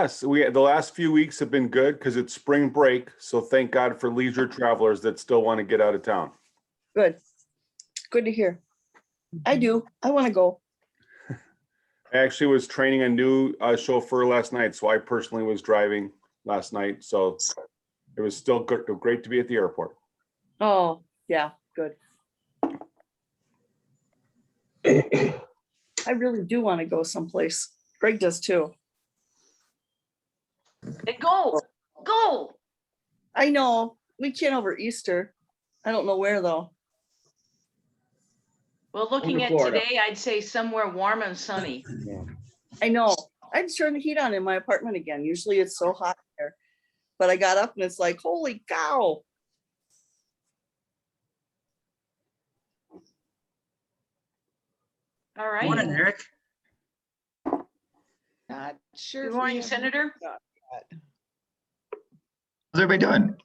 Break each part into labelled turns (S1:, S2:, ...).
S1: Yes, the last few weeks have been good because it's spring break. So thank God for leisure travelers that still want to get out of town.
S2: Good. Good to hear. I do. I want to go.
S1: I actually was training a new chauffeur last night, so I personally was driving last night. So it was still good, great to be at the airport.
S2: Oh, yeah, good. I really do want to go someplace. Greg does too.
S3: And go.
S2: I know. We can't over Easter. I don't know where though.
S3: Well, looking
S4: to
S3: at
S4: Florida.
S3: today, I'd say somewhere warm and sunny.
S2: I know. I just turned the heat on in my apartment again. Usually it's so hot there. But I got up and it's like, holy cow.
S3: All right.
S4: Morning, Eric.
S5: Not sure.
S3: Good
S5: if we
S3: morning,
S5: have-
S3: Senator.
S6: How's everybody doing?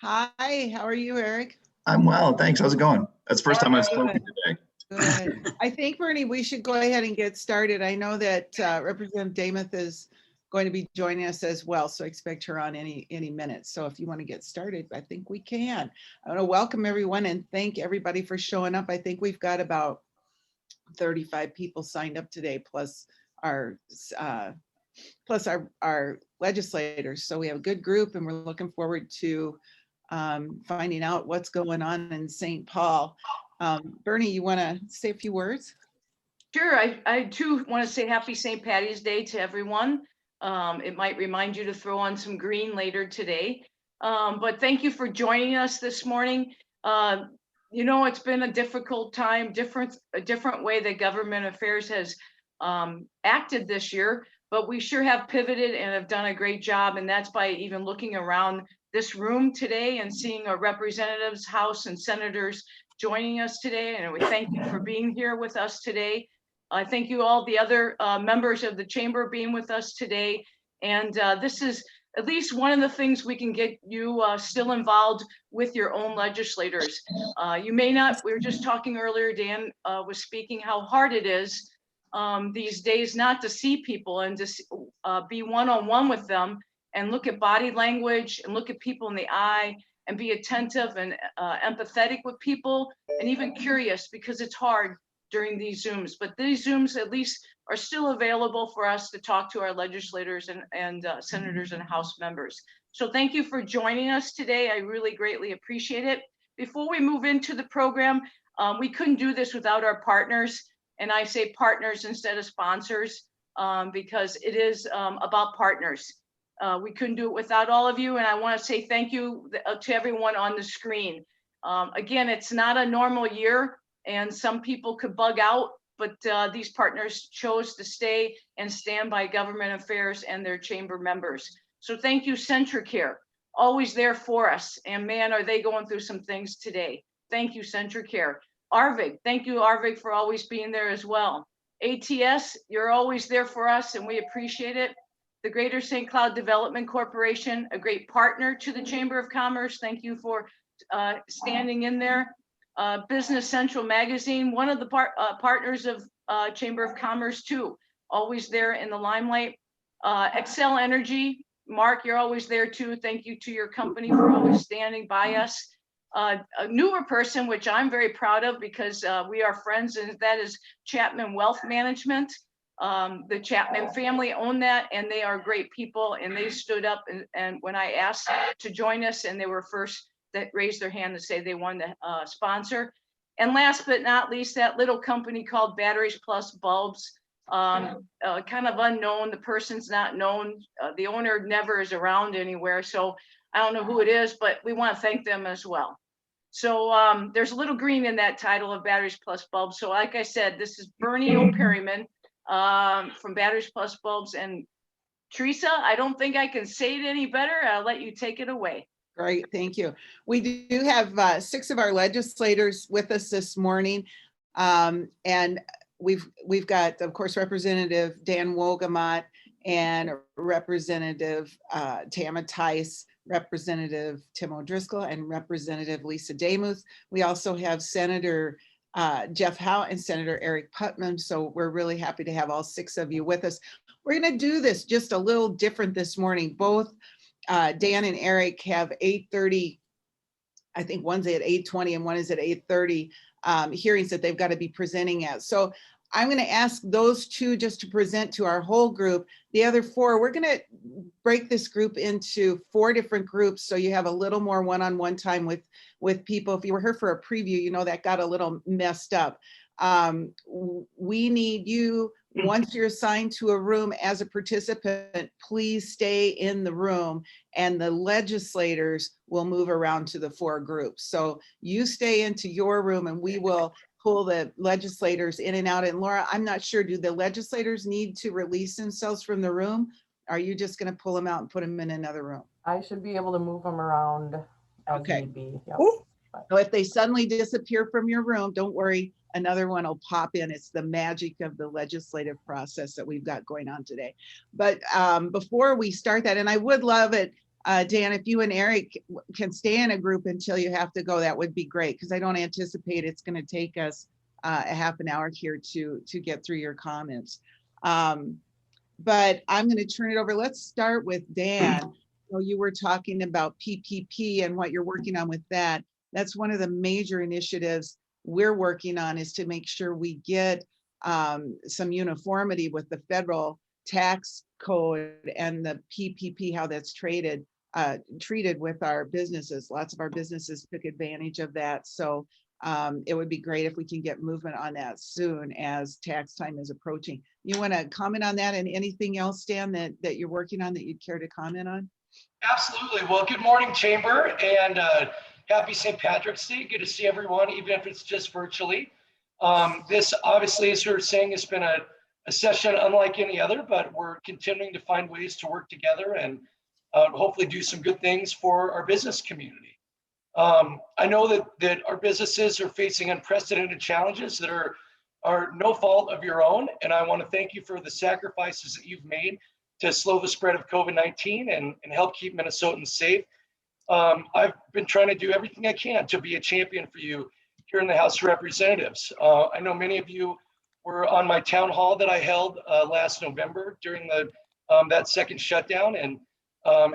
S5: Hi, how are you, Eric?
S6: I'm well, thanks. How's it going? That's the first time I've spoken today.
S5: Good. I think, Bernie, we should go ahead and get started. I know that Representative Damath is going to be joining us as well, so I expect her on any minute. So if you want to get started, I think we can. I want to welcome everyone and thank everybody for showing up. I think we've got about 35 people signed up today, plus our legislators. So we have a good group and we're looking forward to finding out what's going on in St. Paul. Bernie, you want to say a few words?
S3: Sure, I too want to say happy St. Patty's Day to everyone. It might remind you to throw on some green later today. But thank you for joining us this morning. You know, it's been a difficult time, a different way that government affairs has acted this year, but we sure have pivoted and have done a great job. And that's by even looking around this room today and seeing our representatives, House and senators joining us today. And we thank you for being here with us today. I thank you all the other members of the chamber being with us today. And this is at least one of the things we can get you still involved with your own legislators. You may not, we were just talking earlier, Dan was speaking how hard it is these days not to see people and to be one-on-one with them and look at body language and look at people in the eye and be attentive and empathetic with people and even curious, because it's hard during these Zooms. But these Zooms at least are still available for us to talk to our legislators and senators and House members. So thank you for joining us today. I really greatly appreciate it. Before we move into the program, we couldn't do this without our partners. And I say partners instead of sponsors because it is about partners. We couldn't do it without all of you. And I want to say thank you to everyone on the screen. Again, it's not a normal year and some people could bug out, but these partners chose to stay and stand by government affairs and their chamber members. So thank you, Centricare, always there for us. And man, are they going through some things today. Thank you, Centricare. Arvig, thank you, Arvig, for always being there as well. ATS, you're always there for us and we appreciate it. The Greater St. Cloud Development Corporation, a great partner to the Chamber of Commerce. Thank you for standing in there. Business Central Magazine, one of the partners of Chamber of Commerce too, always there in the limelight. Excel Energy, Mark, you're always there too. Thank you to your company for always standing by us. A newer person, which I'm very proud of because we are friends, and that is Chapman Wealth Management. The Chapman family own that, and they are great people, and they stood up and when I asked to join us, and they were first that raised their hand to say they wanted to sponsor. And last but not least, that little company called Batteries Plus Bulbs, kind of unknown. The person's not known. The owner never is around anywhere. So I don't know who it is, but we want to thank them as well. So there's a little green in that title of Batteries Plus Bulbs. So like I said, this is Bernie O'Perryman from Batteries Plus Bulbs. And Teresa, I don't think I can say it any better. I'll let you take it away.
S5: Great, thank you. We do have 6 of our legislators with us this morning. And we've got, of course, Representative Dan Wolgamott and Representative Tama Tice, Representative Tim O'Driscoll, and Representative Lisa Damuth. We also have Senator Jeff Howe and Senator Eric Putnam. So we're really happy to have all 6 of you with us. We're going to do this just a little different this morning. Both Dan and Eric have 8:30, I think one's at 8:20 and one is at 8:30 hearings that they've got to be presenting at. So I'm going to ask those two just to present to our whole group. The other four, we're going to break this group into 4 different groups, so you have a little more one-on-one time with people. If you were here for a preview, you know that got a little messed up. We need you, once you're assigned to a room as a participant, please stay in the room, and the legislators will move around to the 4 groups. So you stay into your room and we will pull the legislators in and out. And Laura, I'm not sure, do the legislators need to release themselves from the room? Are you just going to pull them out and put them in another room?
S4: I should be able to move them around as
S5: Okay.
S4: need be. Yep.
S5: So if they suddenly disappear from your room, don't worry, another one will pop in. It's the magic of the legislative process that we've got going on today. But before we start that, and I would love it, Dan, if you and Eric can stay in a group until you have to go, that would be great, because I don't anticipate it's going to take us a half an hour here to get through your comments. But I'm going to turn it over. Let's start with Dan. So you were talking about PPP and what you're working on with that. That's one of the major initiatives we're working on, is to make sure we get some uniformity with the federal tax code and the PPP, how that's treated with our businesses. Lots of our businesses took advantage of that. So it would be great if we can get movement on that soon as tax time is approaching. You want to comment on that, and anything else, Dan, that you're working on that you'd care to comment on?
S7: Absolutely. Well, good morning, Chamber, and happy St. Patrick's Day. Good to see everyone, even if it's just virtually. This obviously, as you were saying, has been a session unlike any other, but we're continuing to find ways to work together and hopefully do some good things for our business community. I know that our businesses are facing unprecedented challenges that are no fault of your own, and I want to thank you for the sacrifices that you've made to slow the spread of COVID-19 and help keep Minnesotans safe. I've been trying to do everything I can to be a champion for you here in the House of Representatives. I know many of you were on my town hall that I held last November during that second shutdown, and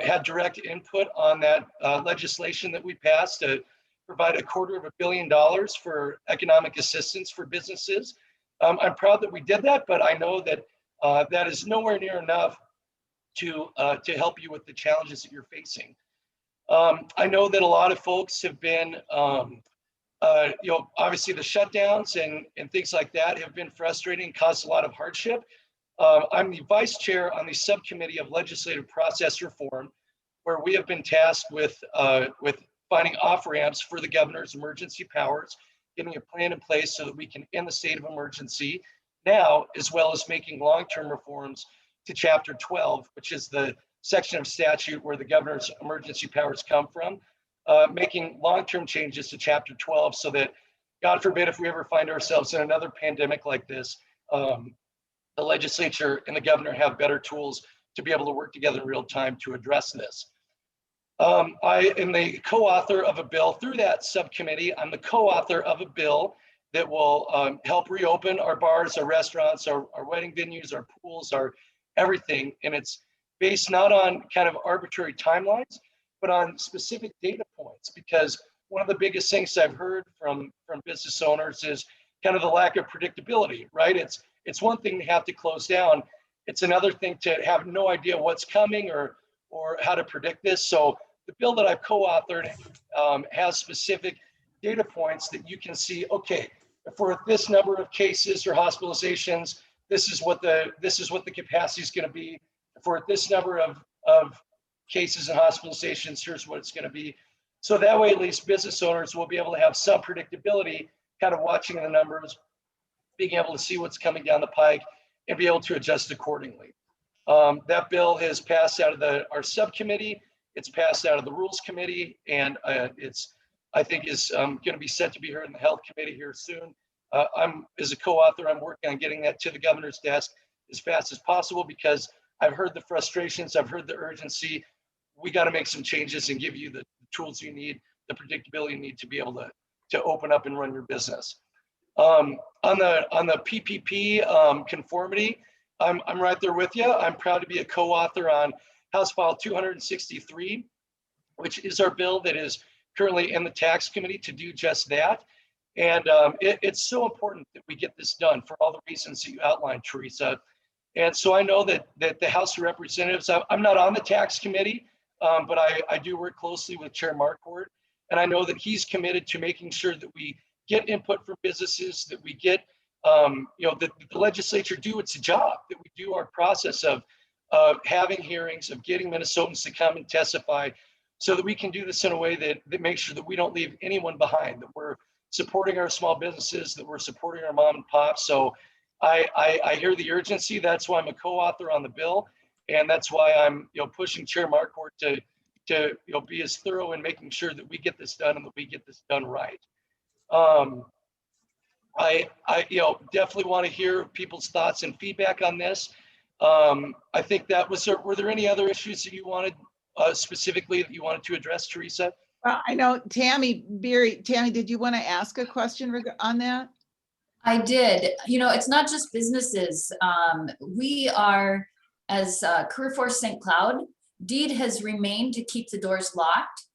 S7: had direct input on that legislation that we passed to provide $250 million for economic assistance for businesses. I'm proud that we did that, but I know that that is nowhere near enough to help you with the challenges that you're facing. I know that a lot of folks have been, obviously the shutdowns and things like that have been frustrating, caused a lot of hardship. I'm the vice chair on the subcommittee of legislative process reform, where we have been tasked with finding off ramps for the governor's emergency powers, getting a plan in place so that we can end the state of emergency now, as well as making long-term reforms to Chapter 12, which is the section of statute where the governor's emergency powers come from, making long-term changes to Chapter 12 so that, God forbid, if we ever find ourselves in another pandemic like this, the legislature and the governor have better tools to be able to work together in real time to address this. I am the co-author of a bill through that subcommittee. I'm the co-author of a bill that will help reopen our bars, our restaurants, our wedding venues, our pools, our everything. And it's based not on kind of arbitrary timelines, but on specific data points. Because one of the biggest things I've heard from business owners is kind of the lack of predictability, right? It's one thing to have to close down. It's another thing to have no idea what's coming or how to predict this. So the bill that I've co-authored has specific data points that you can see, okay, if we're at this number of cases or hospitalizations, this is what the capacity is going to be. If we're at this number of cases and hospitalizations, here's what it's going to be. So that way, at least business owners will be able to have some predictability, kind of watching the numbers, being able to see what's coming down the pike and be able to adjust accordingly. That bill has passed out of our subcommittee. It's passed out of the Rules Committee, and I think is going to be set to be heard in the Health Committee here soon. As a co-author, I'm working on getting that to the governor's desk as fast as possible because I've heard the frustrations, I've heard the urgency. We got to make some changes and give you the tools you need, the predictability you need to be able to open up and run your business. On the PPP conformity, I'm right there with you. I'm proud to be a co-author on House File 263, which is our bill that is currently in the tax committee to do just that. And it's so important that we get this done for all the reasons that you outlined, Teresa. And so I know that the House of Representatives, I'm not on the tax committee, but I do work closely with Chair Marquardt. And I know that he's committed to making sure that we get input from businesses, that we get, that the legislature do its job, that we do our process of having hearings, of getting Minnesotans to come and testify, so that we can do this in a way that makes sure that we don't leave anyone behind, that we're supporting our small businesses, that we're supporting our mom and pop. So I hear the urgency. That's why I'm a co-author on the bill. And that's why I'm pushing Chair Marquardt to be as thorough in making sure that we get this done and that we get this done right. I definitely want to hear people's thoughts and feedback on this. I think that were there any other issues that you wanted specifically that you wanted to address, Teresa?
S5: I know Tammy Beery. Tammy, did you want to ask a question on that?
S8: I did. It's not just businesses. We are, as Career Force St. Cloud, DEED has remained to keep the doors locked.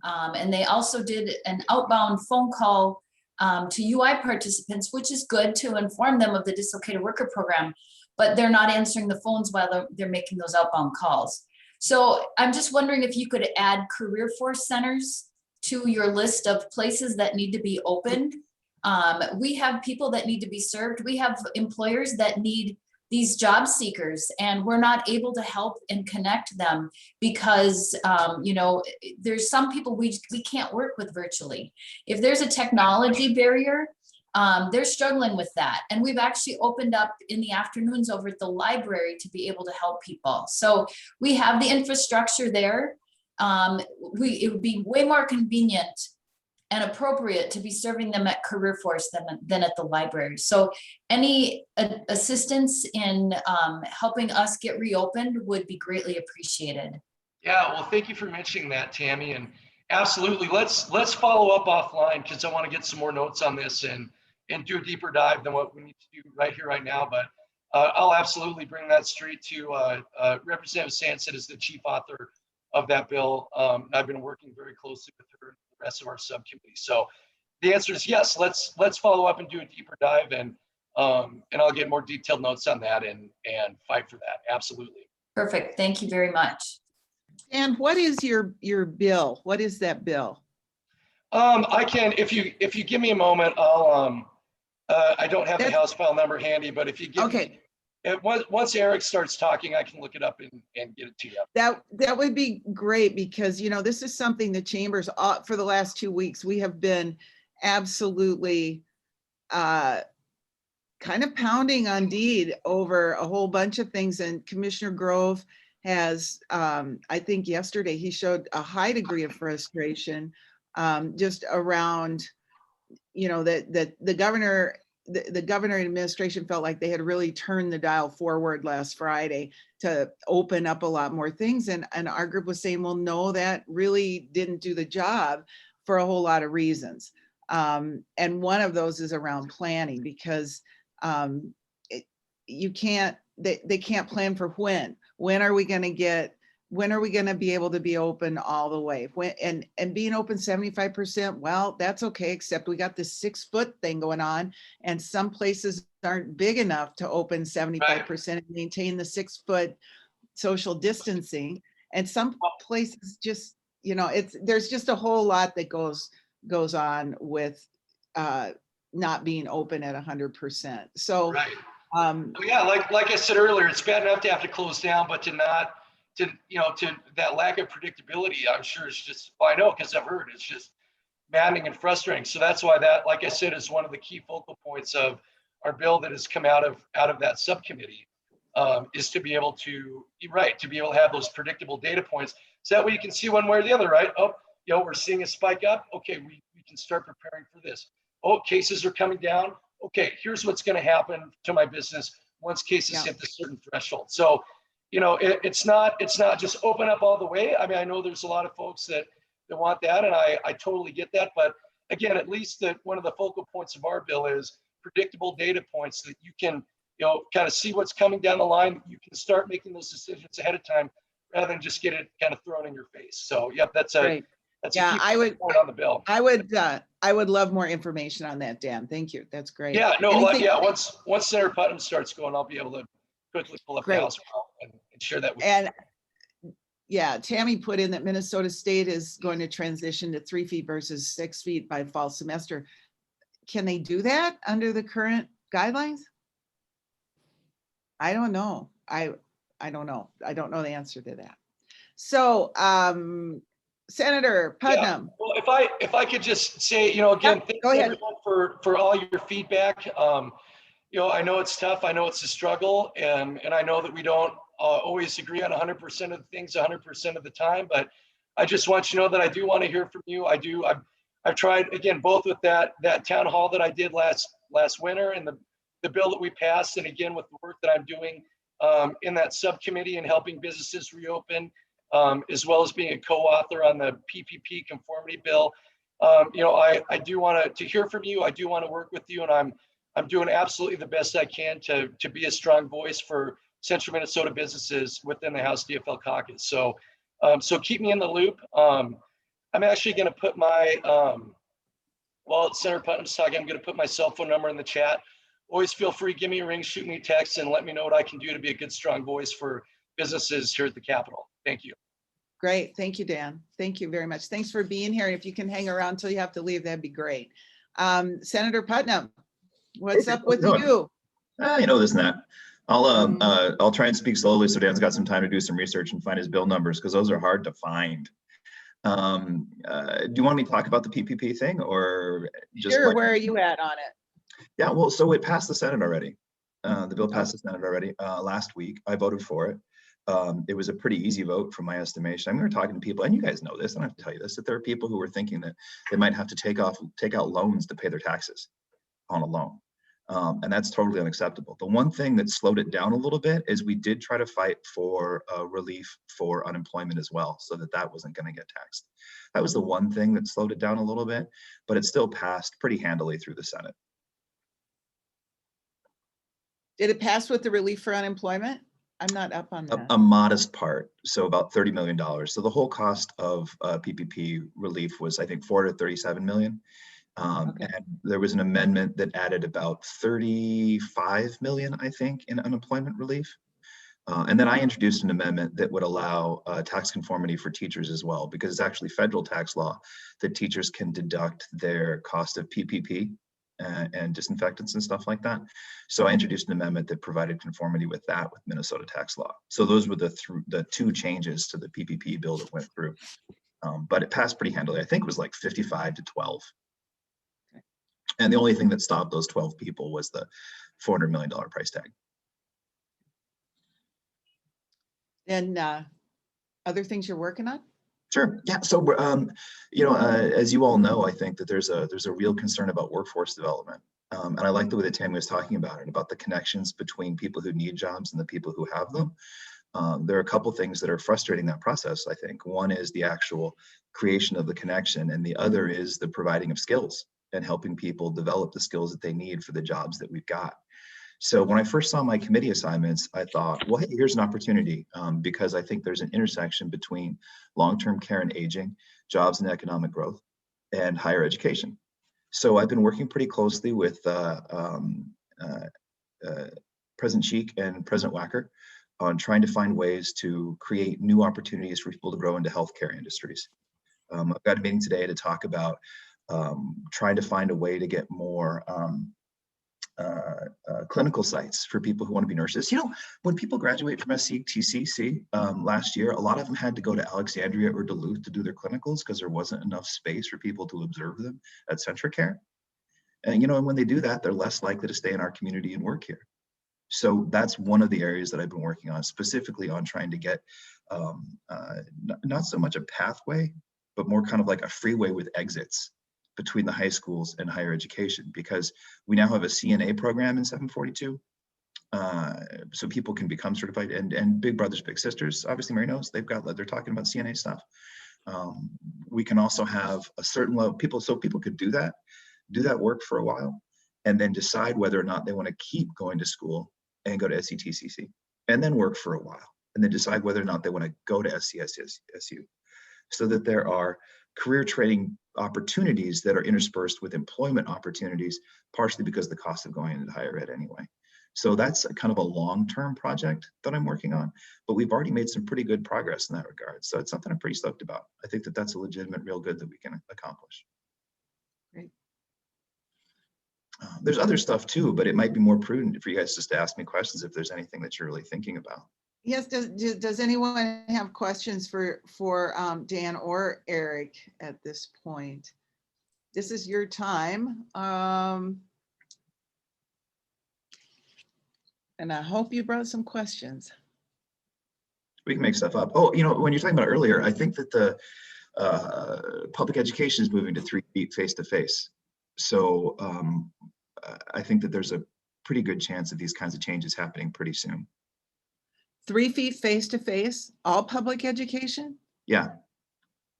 S8: And they also did an outbound phone call to UI participants, which is good to inform them of the dislocated worker program, but they're not answering the phones while they're making those outbound calls. So I'm just wondering if you could add career force centers to your list of places that need to be opened. We have people that need to be served. We have employers that need these job seekers, and we're not able to help and connect them because, there's some people we can't work with virtually. If there's a technology barrier, they're struggling with that. And we've actually opened up in the afternoons over at the library to be able to help people. So we have the infrastructure there. It would be way more convenient and appropriate to be serving them at Career Force than at the library. So any assistance in helping us get reopened would be greatly appreciated.
S7: Yeah, well, thank you for mentioning that, Tammy. And absolutely, let's follow up offline, because I want to get some more notes on this and do a deeper dive than what we need to do right here, right now. But I'll absolutely bring that straight to Representative Sanson as the chief author of that bill. I've been working very closely with her and the rest of our subcommittee. So the answer is yes. Let's follow up and do a deeper dive, and I'll get more detailed notes on that and fight for that. Absolutely.
S8: Perfect. Thank you very much.
S5: And what is your bill? What is that bill?
S7: I can, if you give me a moment, I'll I don't have the House file number handy, but if you give
S5: Okay.
S7: me, once Eric starts talking, I can look it up and get it to you.
S5: That would be great, because this is something the chambers for the last 2 weeks, we have been absolutely kind of pounding on DEED over a whole bunch of things. And Commissioner Grove has, I think yesterday, he showed a high degree of frustration just around, that the governor administration felt like they had really turned the dial forward last Friday to open up a lot more things. And our group was saying, well, no, that really didn't do the job for a whole lot of reasons. And one of those is around planning, because they can't plan for when are we going to be able to be open all the way? And being open 75%, well, that's okay, except we got this 6-foot thing going on, and some places aren't big enough to open 75% and maintain the 6-foot social distancing. And some places just, there's just a whole lot that goes on with not being open at 100%. So,
S7: right. Yeah, like I said earlier, it's bad enough to have to close down, but to that lack of predictability, I'm sure it's just, I know, because I've heard, it's just maddening and frustrating. So that's why that, like I said, is one of the key focal points of our bill that has come out of that subcommittee, is to be able to have those predictable data points. So that way you can see one way or the other, right? Oh, we're seeing a spike up. Okay, we can start preparing for this. Oh, cases are coming down. Okay, here's what's going to happen to my business once cases hit the certain threshold. So, it's not just open up all the way. I mean, I know there's a lot of folks that want that, and I totally get that. But again, at least one of the focal points of our bill is predictable data points that you can kind of see what's coming down the line. You can start making those decisions ahead of time rather than just get it kind of thrown in your face. So, yep, that's a
S5: Great.
S7: that's
S5: Yeah,
S7: a key
S5: I would-
S7: point on the bill.
S5: I would love more information on that, Dan. Thank you. That's great.
S7: Yeah, no,
S5: Anything-
S7: yeah. Once Senator Putnam starts going, I'll be able to quickly pull up the
S5: Great.
S7: House file and share that with you.
S5: And yeah, Tammy put in that Minnesota State is going to transition to 3 feet versus 6 feet by fall semester. Can they do that under the current guidelines? I don't know. I don't know. I don't know the answer to that. So, Senator Putnam.
S7: Well, if I could just say, again,
S5: Yep,
S7: thanks
S5: go ahead.
S7: everyone for all your feedback. I know it's tough. I know it's a struggle, and I know that we don't always agree on 100% of the things 100% of the time. But I just want you to know that I do want to hear from you. I've tried again, both with that town hall that I did last winter and the bill that we passed, and again with the work that I'm doing in that subcommittee and helping businesses reopen. As well as being a co-author on the PPP conformity bill. I do want to hear from you. I do want to work with you, and I'm doing absolutely the best I can to be a strong voice for Central Minnesota businesses within the House DFL caucus. So keep me in the loop. I'm actually going to put my, while Senator Putnam's talking, I'm going to put my cell phone number in the chat. Always feel free, give me a ring, shoot me a text, and let me know what I can do to be a good, strong voice for businesses here at the Capitol. Thank you.
S5: Great. Thank you, Dan. Thank you very much. Thanks for being here. If you can hang around till you have to leave, that'd be great. Senator Putnam, what's up with you?
S6: This and that. I'll try and speak slowly so Dan's got some time to do some research and find his bill numbers because those are hard to find. Do you want me to talk about the PPP thing or just
S5: Sure, where are you at on it?
S6: Yeah, well, so it passed the Senate already. The bill passed the Senate already last week. I voted for it. It was a pretty easy vote from my estimation. I mean, we were talking to people, and you guys know this, I don't have to tell you this, that there are people who were thinking that they might have to take out loans to pay their taxes on a loan. And that's totally unacceptable. The one thing that slowed it down a little bit is we did try to fight for relief for unemployment as well, so that wasn't going to get taxed. That was the one thing that slowed it down a little bit, but it still passed pretty handily through the Senate.
S5: Did it pass with the relief for unemployment? I'm not up on that.
S6: A modest part, so about $30 million. So the whole cost of PPP relief was, I think, $437 million.
S5: Okay.
S6: And there was an amendment that added about 35 million, I think, in unemployment relief. And then I introduced an amendment that would allow tax conformity for teachers as well, because it's actually federal tax law that teachers can deduct their cost of PPP and disinfectants and stuff like that. So I introduced an amendment that provided conformity with that with Minnesota tax law. So those were the two changes to the PPP bill that went through. But it passed pretty handily. I think it was like 55 to 12. And the only thing that stopped those 12 people was the $400 million price tag.
S5: And other things you're working on?
S6: Sure. Yeah. So, as you all know, I think that there's a real concern about workforce development. And I like the way that Tammy was talking about it, about the connections between people who need jobs and the people who have them. There are a couple things that are frustrating that process, I think. One is the actual creation of the connection, and the other is the providing of skills and helping people develop the skills that they need for the jobs that we've got. So when I first saw my committee assignments, I thought, well, hey, here's an opportunity because I think there's an intersection between long-term care and aging, jobs and economic growth, and higher education. So I've been working pretty closely with President Cheek and President Wacker on trying to find ways to create new opportunities for people to grow into healthcare industries. I've got a meeting today to talk about trying to find a way to get more clinical sites for people who want to be nurses. When people graduate from SCTC last year, a lot of them had to go to Alexandria or Duluth to do their clinicals because there wasn't enough space for people to observe them at CentraCare. And and when they do that, they're less likely to stay in our community and work here. So that's one of the areas that I've been working on, specifically on trying to get not so much a pathway, but more kind of like a freeway with exits between the high schools and higher education, because we now have a CNA program in 742. So people can become certified, and Big Brothers Big Sisters, obviously Mary knows, they're talking about CNA stuff. We can also have a certain level of people, so people could do that work for a while, and then decide whether or not they want to keep going to school and go to SCTCC, and then work for a while, and then decide whether or not they want to go to SCSSU, so that there are career training opportunities that are interspersed with employment opportunities, partially because of the cost of going into higher ed anyway. So that's a kind of a long-term project that I'm working on, but we've already made some pretty good progress in that regard. So it's something I'm pretty stoked about. I think that that's a legitimate real good that we can accomplish.
S5: Great.
S6: There's other stuff too, but it might be more prudent for you guys just to ask me questions if there's anything that you're really thinking about.
S5: Yes, does anyone have questions for Dan or Eric at this point? This is your time. And I hope you brought some questions.
S6: We can make stuff up. Oh, you know, when you're talking about earlier, I think that the public education is moving to 3 feet face-to-face. So I think that there's a pretty good chance of these kinds of changes happening pretty soon.
S5: 3 feet face-to-face, all public education?
S6: Yeah.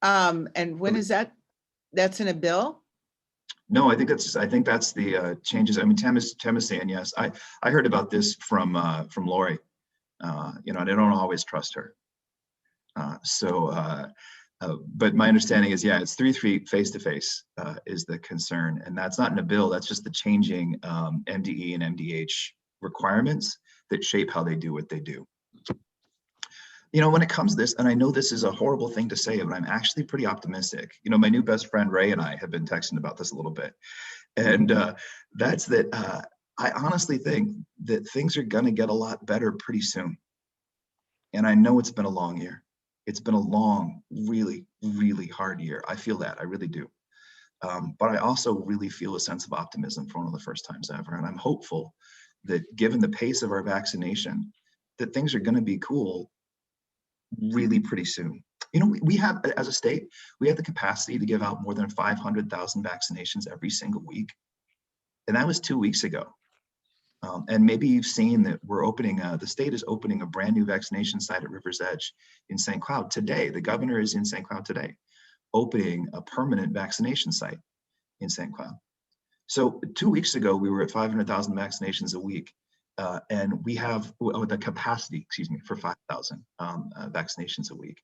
S5: And when is that? That's in a bill?
S6: No, I think that's the changes. I mean, Tam is saying yes. I heard about this from Lori. You know, and I don't always trust her. But my understanding is, yeah, it's 3 feet face-to-face is the concern, and that's not in a bill. That's just the changing MDE and MDH requirements that shape how they do what they do. You know, when it comes to this, and I know this is a horrible thing to say, but I'm actually pretty optimistic. You know, my new best friend Ray and I have been texting about this a little bit, and that's that I honestly think that things are going to get a lot better pretty soon. And I know it's been a long year. It's been a long, really, really hard year. I feel that, I really do. But I also really feel a sense of optimism for one of the first times ever. And I'm hopeful that given the pace of our vaccination, that things are going to be cool really pretty soon. You know, we have, as a state, we have the capacity to give out more than 500,000 vaccinations every single week. And that was 2 weeks ago. And maybe you've seen that we're opening, the state is opening a brand new vaccination site at River's Edge in St. Cloud today. The governor is in St. Cloud today, opening a permanent vaccination site in St. Cloud. So 2 weeks ago, we were at 500,000 vaccinations a week. And we have the capacity, for 5,000 vaccinations a week.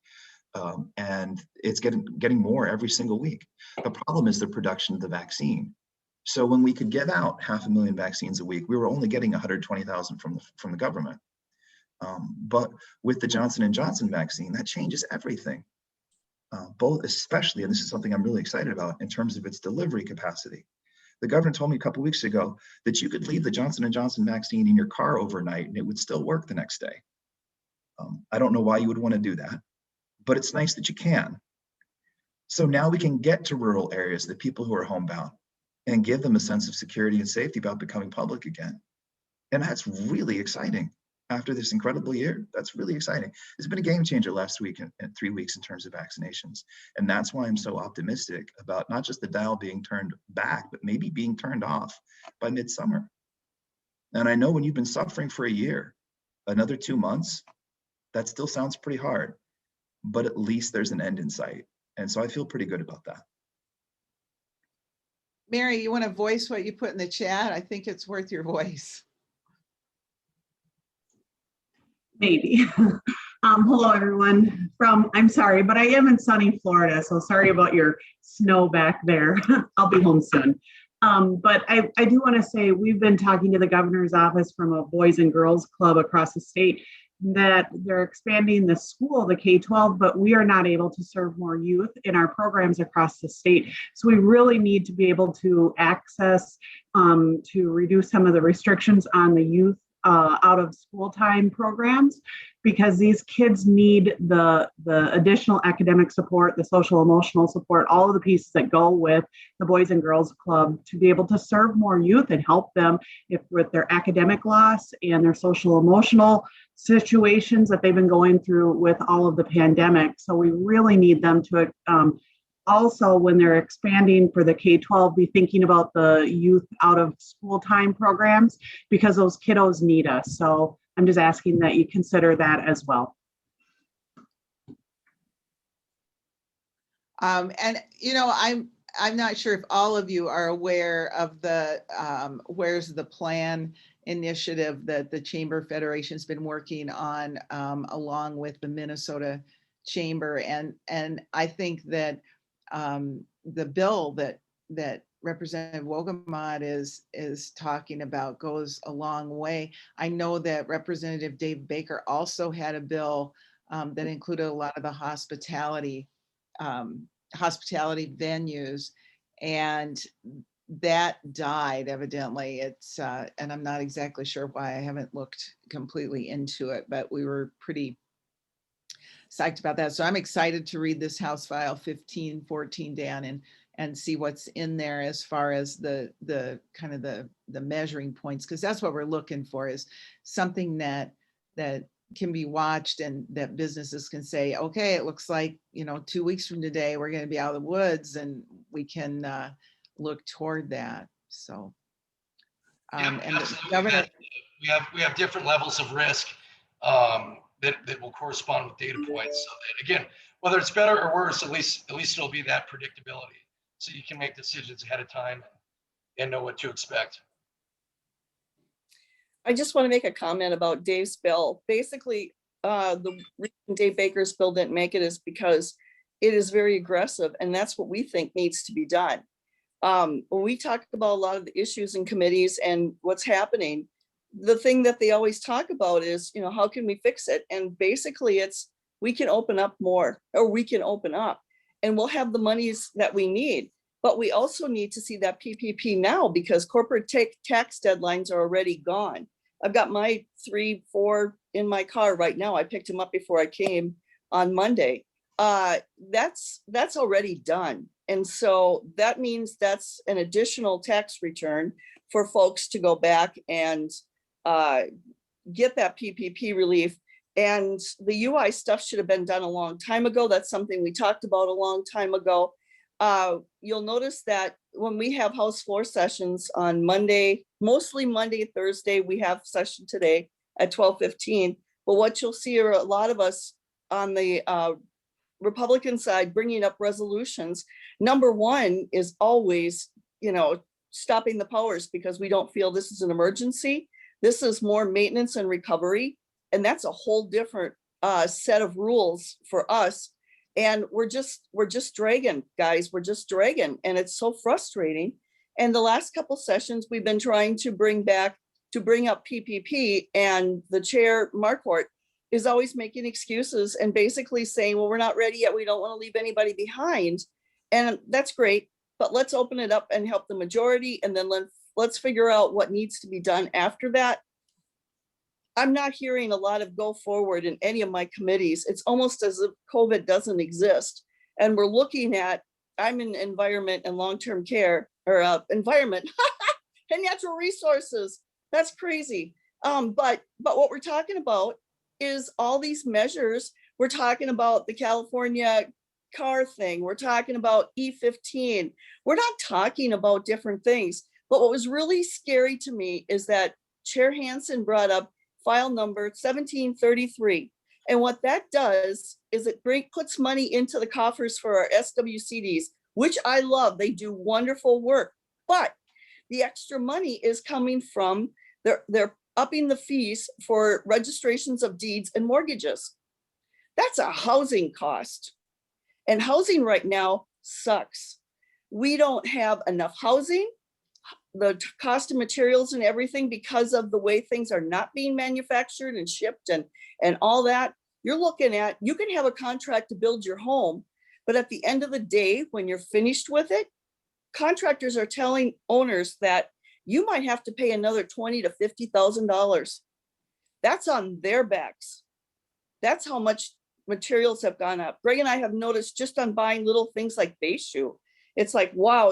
S6: And it's getting more every single week. The problem is the production of the vaccine. So when we could get out 500,000 vaccines a week, we were only getting 120,000 from the government. But with the Johnson & Johnson vaccine, that changes everything. Both, especially, and this is something I'm really excited about, in terms of its delivery capacity. The governor told me a couple of weeks ago that you could leave the Johnson & Johnson vaccine in your car overnight and it would still work the next day. I don't know why you would want to do that, but it's nice that you can. So now we can get to rural areas, the people who are homebound, and give them a sense of security and safety about becoming public again. And that's really exciting. After this incredible year, that's really exciting. It's been a game changer last week and 3 weeks in terms of vaccinations. And that's why I'm so optimistic about not just the dial being turned back, but maybe being turned off by midsummer. And I know when you've been suffering for a year, another 2 months, that still sounds pretty hard, but at least there's an end in sight. And so I feel pretty good about that.
S5: Mary, you want to voice what you put in the chat? I think it's worth your voice.
S9: Maybe. Hello, everyone. I'm sorry, but I am in sunny Florida, so sorry about your snow back there. I'll be home soon. But I do want to say we've been talking to the governor's office from a Boys and Girls Club across the state that they're expanding the school, the K-12, but we are not able to serve more youth in our programs across the state. So we really need to be able to access, to reduce some of the restrictions on the youth out of school time programs, because these kids need the additional academic support, the social emotional support, all of the pieces that go with the Boys and Girls Club to be able to serve more youth and help them with their academic loss and their social emotional situations that they've been going through with all of the pandemic. So we really need them to also, when they're expanding for the K-12, be thinking about the youth out of school time programs, because those kiddos need us. So I'm just asking that you consider that as well.
S5: And you know, I'm not sure if all of you are aware of the where's the plan initiative that the Chamber Federation's been working on, along with the Minnesota Chamber. And I think that the bill that Representative Wogomodt is talking about goes a long way. I know that Representative Dave Baker also had a bill that included a lot of the hospitality venues, and that died evidently. It's and I'm not exactly sure why. I haven't looked completely into it, but we were pretty psyched about that. So I'm excited to read this House File 1514, Dan, and see what's in there as far as the kind of the measuring points, because that's what we're looking for, is something that can be watched and that businesses can say, okay, it looks like, 2 weeks from today, we're going to be out of the woods, and we can look toward that. So,
S7: Yeah,
S5: and the
S7: absolutely.
S5: governor,
S7: We have different levels of risk that will correspond with data points. So that, again, whether it's better or worse, at least it'll be that predictability, so you can make decisions ahead of time and know what to expect.
S2: I just want to make a comment about Dave's bill. Basically, the reason Dave Baker's bill didn't make it is because it is very aggressive, and that's what we think needs to be done. When we talk about a lot of the issues in committees and what's happening, the thing that they always talk about is, how can we fix it? And basically it's, we can open up more, or we can open up, and we'll have the monies that we need. But we also need to see that PPP now, because corporate tax deadlines are already gone. I've got my 3-4 in my car right now. I picked them up before I came on Monday. That's already done. And so that means that's an additional tax return for folks to go back and get that PPP relief. And the UI stuff should have been done a long time ago. That's something we talked about a long time ago. You'll notice that when we have House floor sessions on Monday, mostly Monday, Thursday, we have session today at 12:15. But what you'll see are a lot of us on the Republican side bringing up resolutions. Number one is always, stopping the powers, because we don't feel this is an emergency. This is more maintenance and recovery. And that's a whole different set of rules for us. And we're just dragging, guys. We're just dragging. And it's so frustrating. And the last couple sessions, we've been trying to bring up PPP, and the chair, Marquardt, is always making excuses and basically saying, well, we're not ready yet. We don't want to leave anybody behind. And that's great, but let's open it up and help the majority. And then let's figure out what needs to be done after that. I'm not hearing a lot of go forward in any of my committees. It's almost as if COVID doesn't exist. And we're looking at, I'm in environment and long-term care, or environment and natural resources. That's crazy. But what we're talking about is all these measures. We're talking about the California car thing. We're talking about E15. We're not talking about different things. But what was really scary to me is that Chair Hansen brought up file number 1733. And what that does is it puts money into the coffers for our SWCDs, which I love. They do wonderful work. But the extra money is coming from, they're upping the fees for registrations of deeds and mortgages. That's a housing cost. And housing right now sucks. We don't have enough housing. The cost of materials and everything, because of the way things are not being manufactured and shipped and all that, you're looking at, you can have a contract to build your home, but at the end of the day, when you're finished with it, contractors are telling owners that you might have to pay another $20,000 to $50,000. That's on their backs. That's how much materials have gone up. Greg and I have noticed just on buying little things like base shoe. It's like, wow,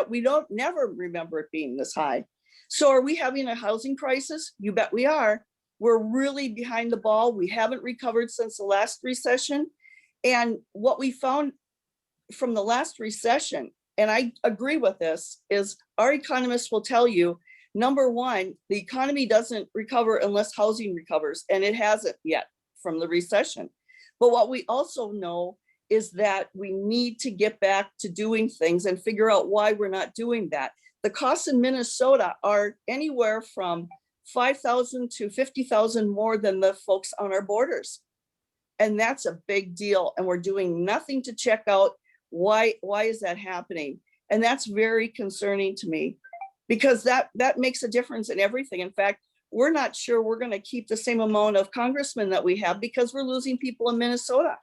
S2: we don't never remember it being this high. So are we having a housing crisis? You bet we are. We're really behind the ball. We haven't recovered since the last recession. And what we found from the last recession, and I agree with this, is our economists will tell you, number one, the economy doesn't recover unless housing recovers, and it hasn't yet from the recession. But what we also know is that we need to get back to doing things and figure out why we're not doing that. The costs in Minnesota are anywhere from 5,000 to 50,000 more than the folks on our borders. And that's a big deal. And we're doing nothing to check out why is that happening? And that's very concerning to me, because that makes a difference in everything. In fact, we're not sure we're going to keep the same amount of congressmen that we have because we're losing people in Minnesota.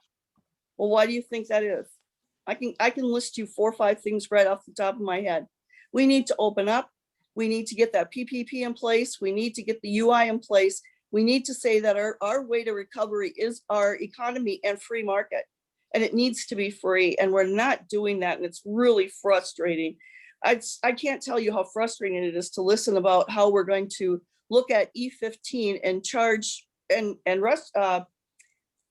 S2: Well, why do you think that is? I can list you 4 or 5 things right off the top of my head. We need to open up. We need to get that PPP in place. We need to get the UI in place. We need to say that our way to recovery is our economy and free market, and it needs to be free. And we're not doing that. And it's really frustrating. I can't tell you how frustrating it is to listen about how we're going to look at E15 and charge and rest,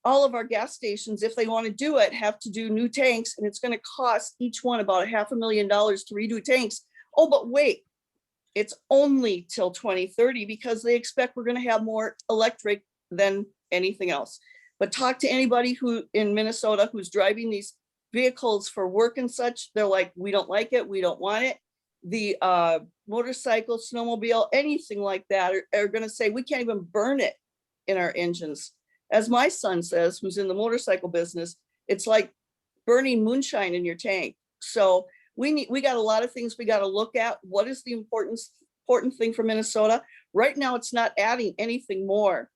S2: all of our gas stations, if they want to do it, have to do new tanks, and it's going to cost each one about $500,000 to redo tanks. Oh, but wait, it's only till 2030 because they expect we're going to have more electric than anything else. But talk to anybody who in Minnesota who's driving these vehicles for work and such, they're like, we don't like it, we don't want it. The motorcycle, snowmobile, anything like that are going to say we can't even burn it in our engines. As my son says, who's in the motorcycle business, it's like burning moonshine in your tank. So we got a lot of things we got to look at. What is the important thing for Minnesota? Right now, it's not adding anything more.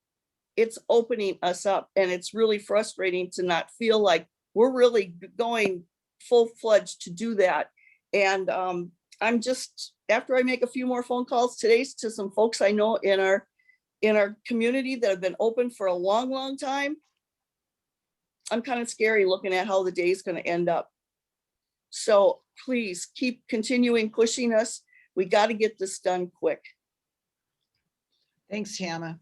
S2: It's opening us up, and it's really frustrating to not feel like we're really going full-fledged to do that. And I'm just, after I make a few more phone calls today to some folks I know in our community that have been open for a long, long time, I'm kind of scary looking at how the day is going to end up. So please keep continuing pushing us. We got to get this done quick.
S5: Thanks, Tama.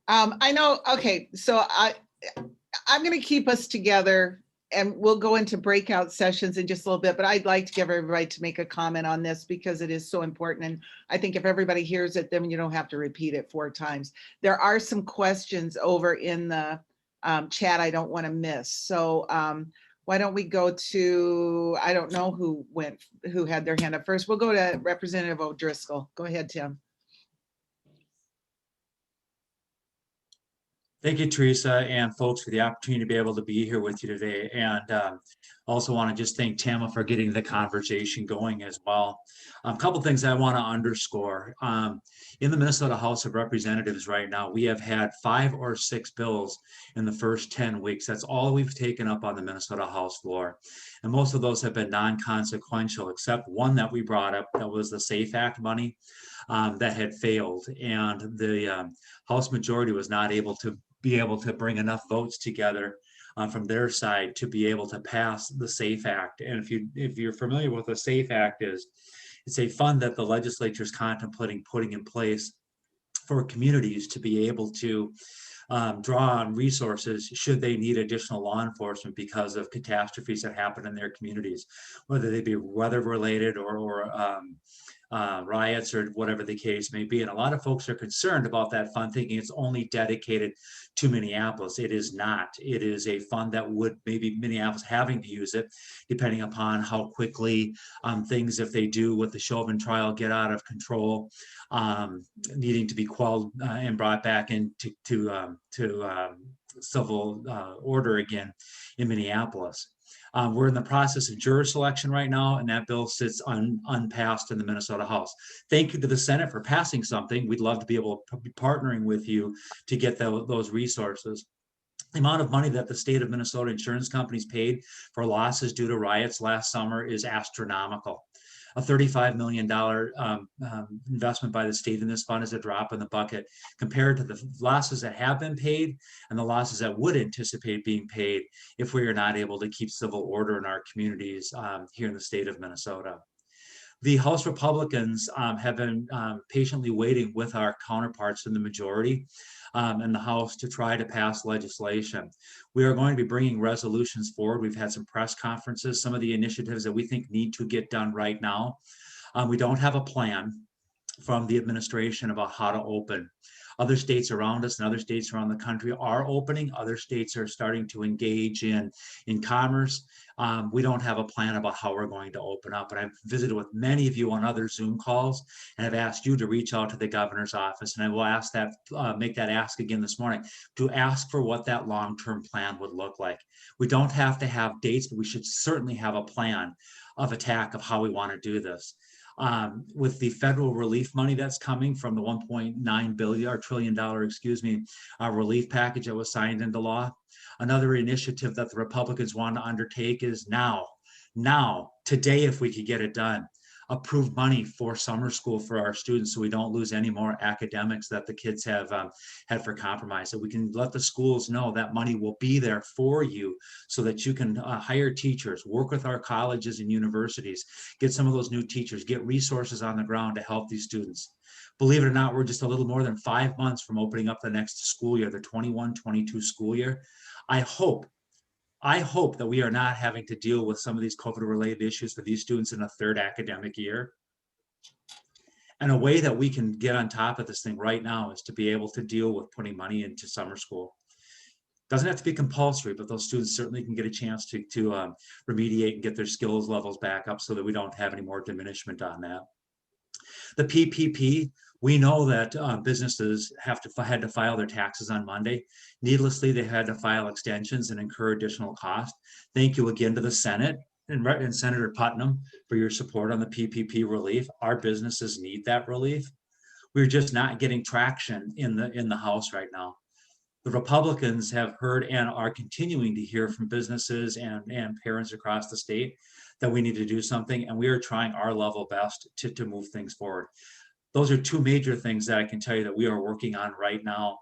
S5: I know, okay, so I'm going to keep us together, and we'll go into breakout sessions in just a little bit, but I'd like to give everybody to make a comment on this because it is so important. And I think if everybody hears it, then you don't have to repeat it 4 times. There are some questions over in the chat I don't want to miss. So why don't we go to, I don't know who had their hand up first. We'll go to Representative O'Driscoll. Go ahead, Tim.
S10: Thank you, Teresa, and folks, for the opportunity to be able to be here with you today. And also want to just thank Tama for getting the conversation going as well. A couple things I want to underscore. In the Minnesota House of Representatives right now, we have had 5 or 6 bills in the first 10 weeks. That's all we've taken up on the Minnesota House floor. And most of those have been non-consequential, except one that we brought up that was the SAFE Act money that had failed. And the House majority was not able to bring enough votes together from their side to be able to pass the SAFE Act. And if you're familiar with what the SAFE Act is, it's a fund that the legislature is contemplating putting in place for communities to be able to draw on resources should they need additional law enforcement because of catastrophes that happen in their communities, whether they be weather related or riots or whatever the case may be. And a lot of folks are concerned about that fund, thinking it's only dedicated to Minneapolis. It is not. It is a fund that would maybe Minneapolis having to use it, depending upon how quickly things, if they do with the Chauvin trial, get out of control, needing to be quelled and brought back into civil order again in Minneapolis. We're in the process of juror selection right now, and that bill sits unpassed in the Minnesota House. Thank you to the Senate for passing something. We'd love to be able to be partnering with you to get those resources. The amount of money that the state of Minnesota insurance companies paid for losses due to riots last summer is astronomical. A $35 million investment by the state in this fund is a drop in the bucket compared to the losses that have been paid and the losses that would anticipate being paid if we are not able to keep civil order in our communities here in the state of Minnesota. The House Republicans have been patiently waiting with our counterparts in the majority in the House to try to pass legislation. We are going to be bringing resolutions forward. We've had some press conferences, some of the initiatives that we think need to get done right now. We don't have a plan from the administration about how to open. Other states around us and other states around the country are opening. Other states are starting to engage in commerce. We don't have a plan about how we're going to open up, but I've visited with many of you on other Zoom calls and have asked you to reach out to the governor's office. And I will ask that, make that ask again this morning, to ask for what that long-term plan would look like. We don't have to have dates, but we should certainly have a plan of attack of how we want to do this. With the federal relief money that's coming from the $1.9 trillion, relief package that was signed into law. Another initiative that the Republicans want to undertake is now, today, if we could get it done, approve money for summer school for our students so we don't lose any more academics that the kids have had for compromise. So we can let the schools know that money will be there for you so that you can hire teachers, work with our colleges and universities, get some of those new teachers, get resources on the ground to help these students. Believe it or not, we're just a little more than 5 months from opening up the next school year, the 21-22 school year. I hope that we are not having to deal with some of these COVID-related issues for these students in a third academic year. And a way that we can get on top of this thing right now is to be able to deal with putting money into summer school. Doesn't have to be compulsory, but those students certainly can get a chance to remediate and get their skills levels back up so that we don't have any more diminishment on that. The PPP, we know that businesses had to file their taxes on Monday. Needlessly, they had to file extensions and incur additional cost. Thank you again to the Senate and Senator Putnam for your support on the PPP relief. Our businesses need that relief. We're just not getting traction in the House right now. The Republicans have heard and are continuing to hear from businesses and parents across the state that we need to do something, and we are trying our level best to move things forward. Those are two major things that I can tell you that we are working on right now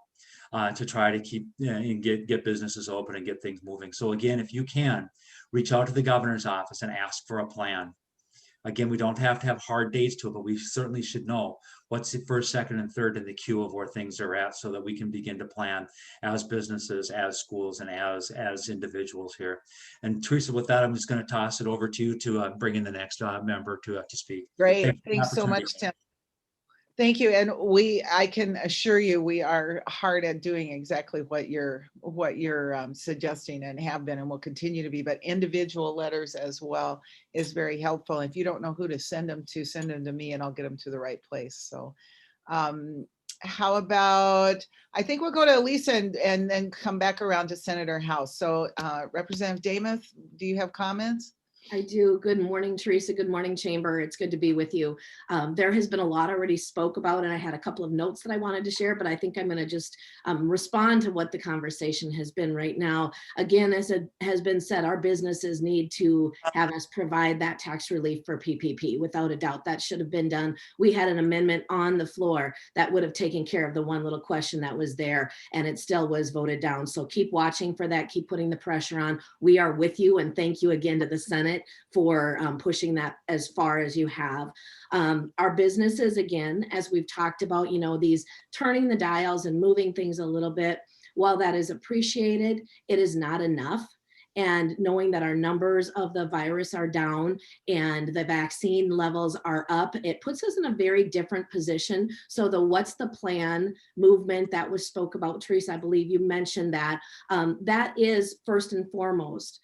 S10: to try to keep and get businesses open and get things moving. So again, if you can, reach out to the governor's office and ask for a plan. Again, we don't have to have hard dates to it, but we certainly should know what's the first, second, and third in the queue of where things are at so that we can begin to plan as businesses, as schools, and as individuals here. And Teresa, with that, I'm just going to toss it over to you to bring in the next member to speak.
S5: Great. Thanks so much, Tim. Thank you. And I can assure you, we are hard at doing exactly what you're suggesting and have been and will continue to be, but individual letters as well is very helpful. If you don't know who to send them to me and I'll get them to the right place. So how about, I think we'll go to Lisa and then come back around to Senator House. So Representative Demuth, do you have comments?
S11: I do. Good morning, Teresa. Good morning, Chamber. It's good to be with you. There has been a lot already spoke about, and I had a couple of notes that I wanted to share, but I think I'm going to just respond to what the conversation has been right now. Again, as it has been said, our businesses need to have us provide that tax relief for PPP. Without a doubt, that should have been done. We had an amendment on the floor that would have taken care of the one little question that was there, and it still was voted down. So keep watching for that. Keep putting the pressure on. We are with you, and thank you again to the Senate for pushing that as far as you have. Our businesses, again, as we've talked about, these turning the dials and moving things a little bit, while that is appreciated, it is not enough. And knowing that our numbers of the virus are down and the vaccine levels are up, it puts us in a very different position. So the what's the plan movement that was spoke about, Teresa, I believe you mentioned that, that is first and foremost.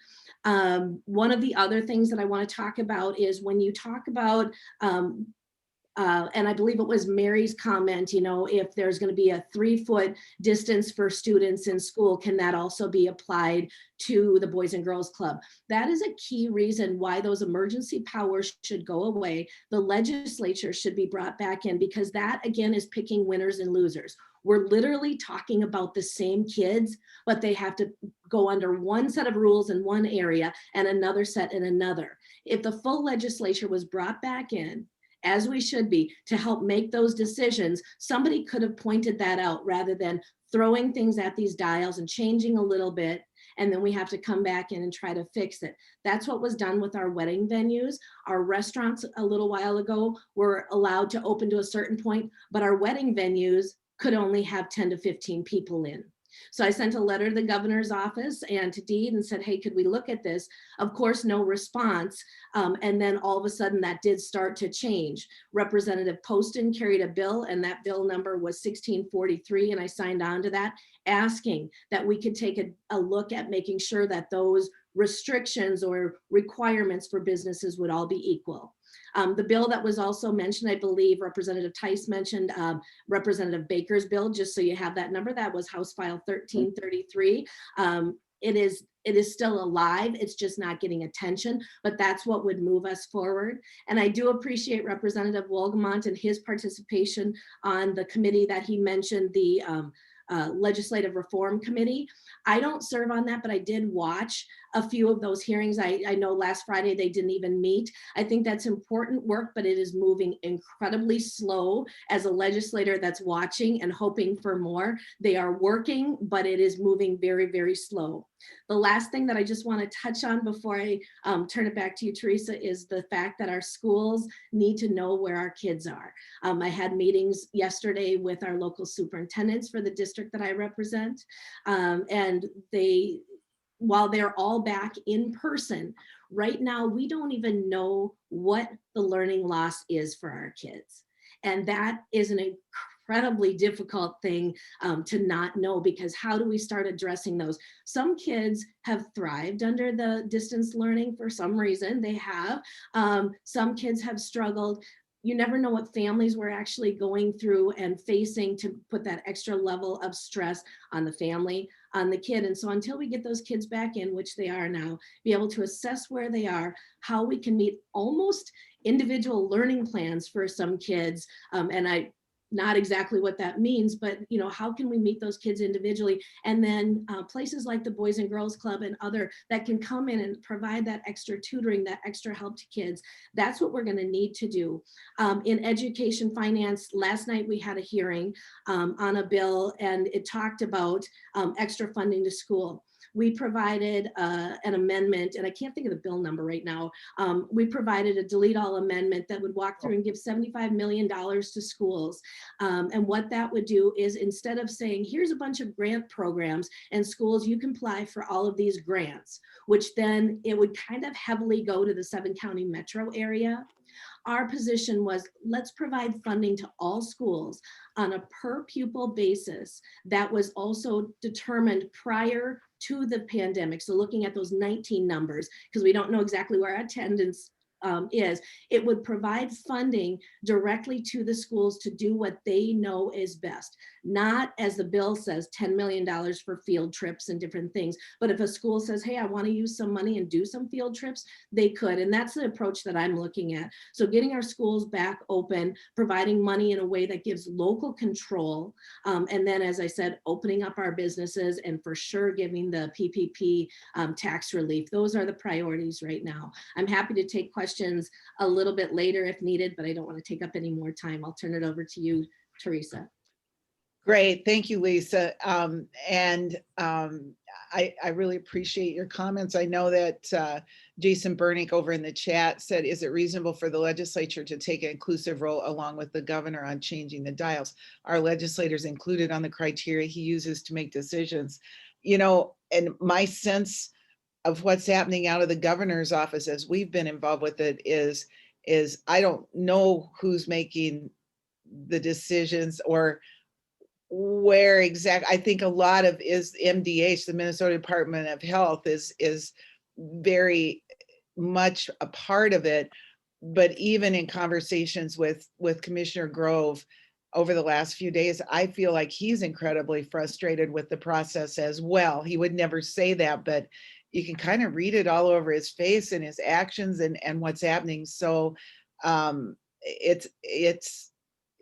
S11: One of the other things that I want to talk about is when you talk about, and I believe it was Mary's comment, if there's going to be a 3-foot distance for students in school, can that also be applied to the Boys and Girls Club? That is a key reason why those emergency powers should go away. The legislature should be brought back in, because that, again, is picking winners and losers. We're literally talking about the same kids, but they have to go under one set of rules in one area and another set in another. If the full legislature was brought back in, as we should be, to help make those decisions, somebody could have pointed that out rather than throwing things at these dials and changing a little bit, and then we have to come back in and try to fix it. That's what was done with our wedding venues. Our restaurants a little while ago were allowed to open to a certain point, but our wedding venues could only have 10 to 15 people in. So I sent a letter to the governor's office and to Deed and said, hey, could we look at this? Of course, no response. And then all of a sudden that did start to change. Representative Poston carried a bill, and that bill number was 1643. And I signed on to that, asking that we could take a look at making sure that those restrictions or requirements for businesses would all be equal. The bill that was also mentioned, I believe Representative Tice mentioned Representative Baker's bill, just so you have that number, that was House File 1333. It is still alive. It's just not getting attention, but that's what would move us forward. And I do appreciate Representative Wolgamott and his participation on the committee that he mentioned, the Legislative Reform Committee. I don't serve on that, but I did watch a few of those hearings. I know last Friday they didn't even meet. I think that's important work, but it is moving incredibly slow. As a legislator that's watching and hoping for more, they are working, but it is moving very, very slow. The last thing that I just want to touch on before I turn it back to you, Teresa, is the fact that our schools need to know where our kids are. I had meetings yesterday with our local superintendents for the district that I represent, and while they're all back in person, right now, we don't even know what the learning loss is for our kids. And that is an incredibly difficult thing to not know, because how do we start addressing those? Some kids have thrived under the distance learning for some reason. They have. Some kids have struggled. You never know what families were actually going through and facing to put that extra level of stress on the family, on the kid. And so until we get those kids back in, which they are now, be able to assess where they are, how we can meet almost individual learning plans for some kids. And not exactly what that means, but how can we meet those kids individually? And then places like the Boys and Girls Club and other that can come in and provide that extra tutoring, that extra help to kids. That's what we're going to need to do. In education finance, last night we had a hearing on a bill, and it talked about extra funding to school. We provided an amendment, and I can't think of the bill number right now. We provided a delete all amendment that would walk through and give $75 million to schools. And what that would do is, instead of saying, here's a bunch of grant programs and schools, you can apply for all of these grants, which then it would kind of heavily go to the 7-county metro area. Our position was, let's provide funding to all schools on a per pupil basis that was also determined prior to the pandemic. So looking at those 19 numbers, because we don't know exactly where attendance is, it would provide funding directly to the schools to do what they know is best. Not, as the bill says, $10 million for field trips and different things. But if a school says, hey, I want to use some money and do some field trips, they could. And that's the approach that I'm looking at. So getting our schools back open, providing money in a way that gives local control. And then, as I said, opening up our businesses, and for sure giving the PPP tax relief. Those are the priorities right now. I'm happy to take questions a little bit later if needed, but I don't want to take up any more time. I'll turn it over to you, Teresa.
S5: Great, thank you, Lisa. I really appreciate your comments. I know that Jason Bernick over in the chat said, is it reasonable for the legislature to take an inclusive role along with the governor on changing the dials? Our legislators included on the criteria he uses to make decisions. And my sense of what's happening out of the governor's office as we've been involved with it is I don't know who's making the decisions or where exactly. I think a lot of is MDH, the Minnesota Department of Health, is very much a part of it. But even in conversations with Commissioner Grove over the last few days, I feel like he's incredibly frustrated with the process as well. He would never say that, but you can kind of read it all over his face and his actions and what's happening. So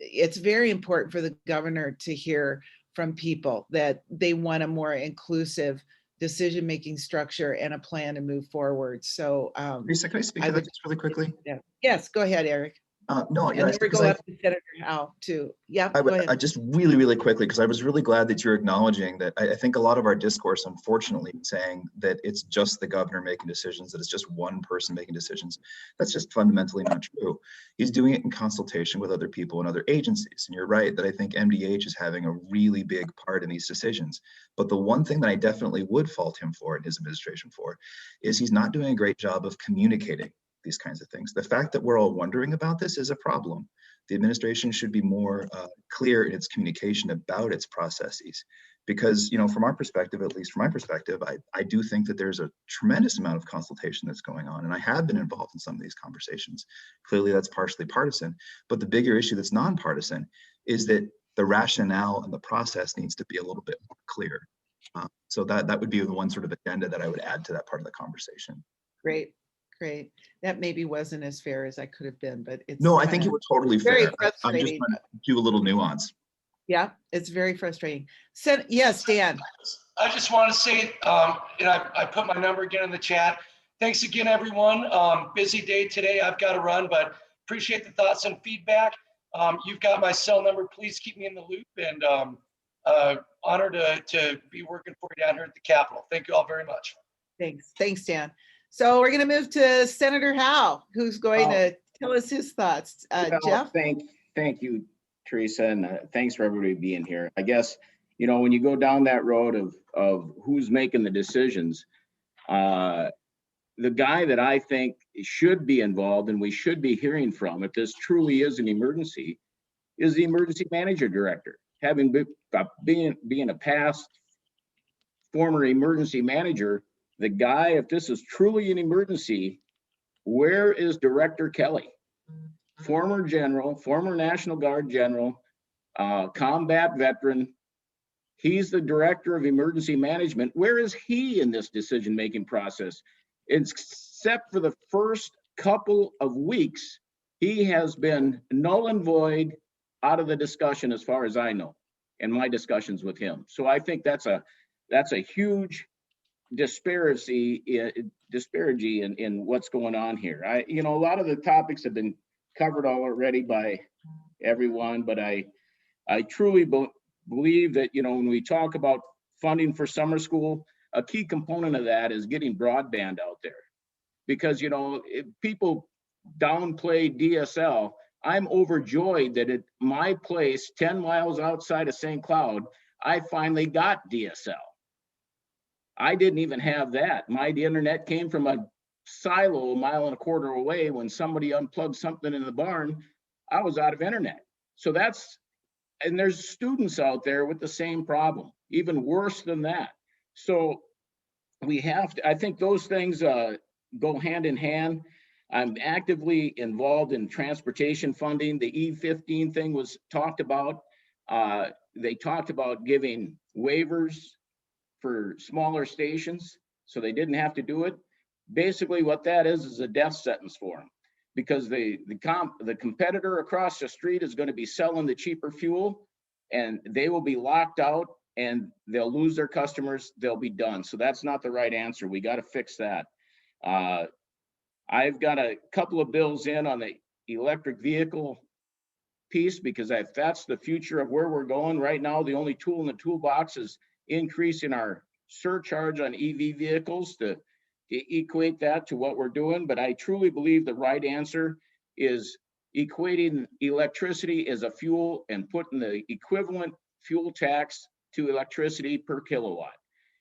S5: it's very important for the governor to hear from people that they want a more inclusive decision-making structure and a plan to move forward. So
S6: Lisa, can I speak to that just really quickly?
S5: Yeah. Yes, go ahead, Eric.
S6: No,
S5: And
S6: yeah,
S5: then we're
S6: because
S5: going up to Senator Howe too. Yep,
S6: I
S5: go
S6: would, I
S5: ahead.
S6: just really quickly, because I was really glad that you're acknowledging that I think a lot of our discourse, unfortunately, saying that it's just the governor making decisions, that it's just one person making decisions. That's just fundamentally not true. He's doing it in consultation with other people and other agencies. And you're right that I think MDH is having a really big part in these decisions. But the one thing that I definitely would fault him for and his administration for is he's not doing a great job of communicating these kinds of things. The fact that we're all wondering about this is a problem. The administration should be more clear in its communication about its processes. Because, from our perspective, at least from my perspective, I do think that there's a tremendous amount of consultation that's going on. And I have been involved in some of these conversations. Clearly, that's partially partisan. But the bigger issue that's nonpartisan is that the rationale and the process needs to be a little bit more clear. So that would be the one sort of agenda that I would add to that part of the conversation.
S5: Great. That maybe wasn't as fair as I could have been, but it's.
S6: No, I think you were totally
S5: very
S6: fair. I'm just
S5: frustrating.
S6: trying to do a little nuance.
S5: Yeah, it's very frustrating. So, yes, Dan.
S7: I just want to say, and I put my number again in the chat. Thanks again, everyone. Busy day today. I've got to run, but appreciate the thoughts and feedback. You've got my cell number. Please keep me in the loop, and honored to be working for you down here at the Capitol. Thank you all very much.
S5: Thanks, Dan. So we're going to move to Senator Howe, who's going to tell us his thoughts. Jeff?
S12: Thank you, Teresa, and thanks for everybody being here. I guess, when you go down that road of who's making the decisions, the guy that I think should be involved and we should be hearing from, if this truly is an emergency, is the emergency manager director. Having being a past former emergency manager, the guy, if this is truly an emergency, where is Director Kelly? Former general, former National Guard general, combat veteran. He's the director of emergency management. Where is he in this decision-making process? Except for the first couple of weeks, he has been null and void out of the discussion as far as I know, in my discussions with him. So I think that's a huge disparity in what's going on here. A lot of the topics have been covered already by everyone, but I truly believe that, when we talk about funding for summer school, a key component of that is getting broadband out there. Because, if people downplay DSL, I'm overjoyed that at my place, 10 miles outside of St. Cloud, I finally got DSL. I didn't even have that. The internet came from a silo 1.25 miles away. When somebody unplugged something in the barn, I was out of internet. So and there's students out there with the same problem, even worse than that. So we have to, I think those things go hand in hand. I'm actively involved in transportation funding. The E15 thing was talked about. They talked about giving waivers for smaller stations, so they didn't have to do it. Basically, what that is a death sentence for them, because the competitor across the street is going to be selling the cheaper fuel, and they will be locked out, and they'll lose their customers. They'll be done. So that's not the right answer. We got to fix that. I've got a couple of bills in on the electric vehicle piece, because if that's the future of where we're going right now, the only tool in the toolbox is increasing our surcharge on EV vehicles to equate that to what we're doing. But I truly believe the right answer is equating electricity as a fuel and putting the equivalent fuel tax to electricity per kilowatt.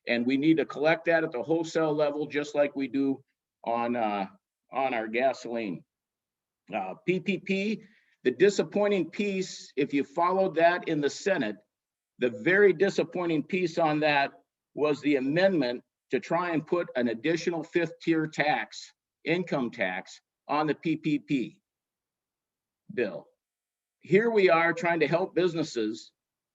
S12: And we need to collect that at the wholesale level, just like we do on our gasoline. PPP, the disappointing piece, if you followed that in the Senate, the very disappointing piece on that was the amendment to try and put an additional fifth tier tax, income tax, on the PPP bill. Here we are trying to help businesses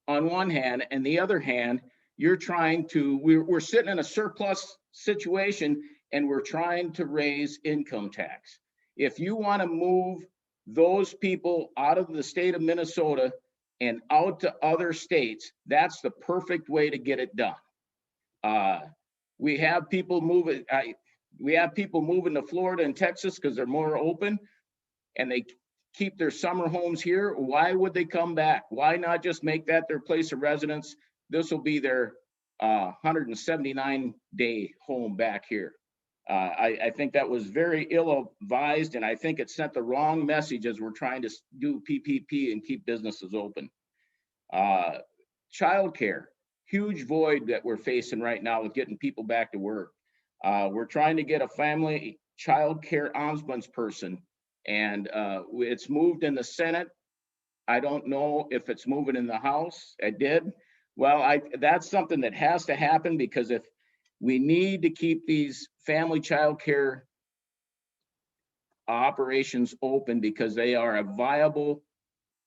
S12: on one hand, and the other hand, we're sitting in a surplus situation, and we're trying to raise income tax. If you want to move those people out of the state of Minnesota and out to other states, that's the perfect way to get it done. We have people moving. We have people moving to Florida and Texas because they're more open, and keep their summer homes here, why would they come back? Why not just make that their place of residence? This will be their 179-day home back here. I think that was very ill-advised, and I think it sent the wrong message as we're trying to do PPP and keep businesses open. Childcare, huge void that we're facing right now with getting people back to work. We're trying to get a family childcare ombudsperson, and it's moved in the Senate. I don't know if it's moving in the House. It did. Well, that's something that has to happen, because if we need to keep these family childcare operations open, because they are a viable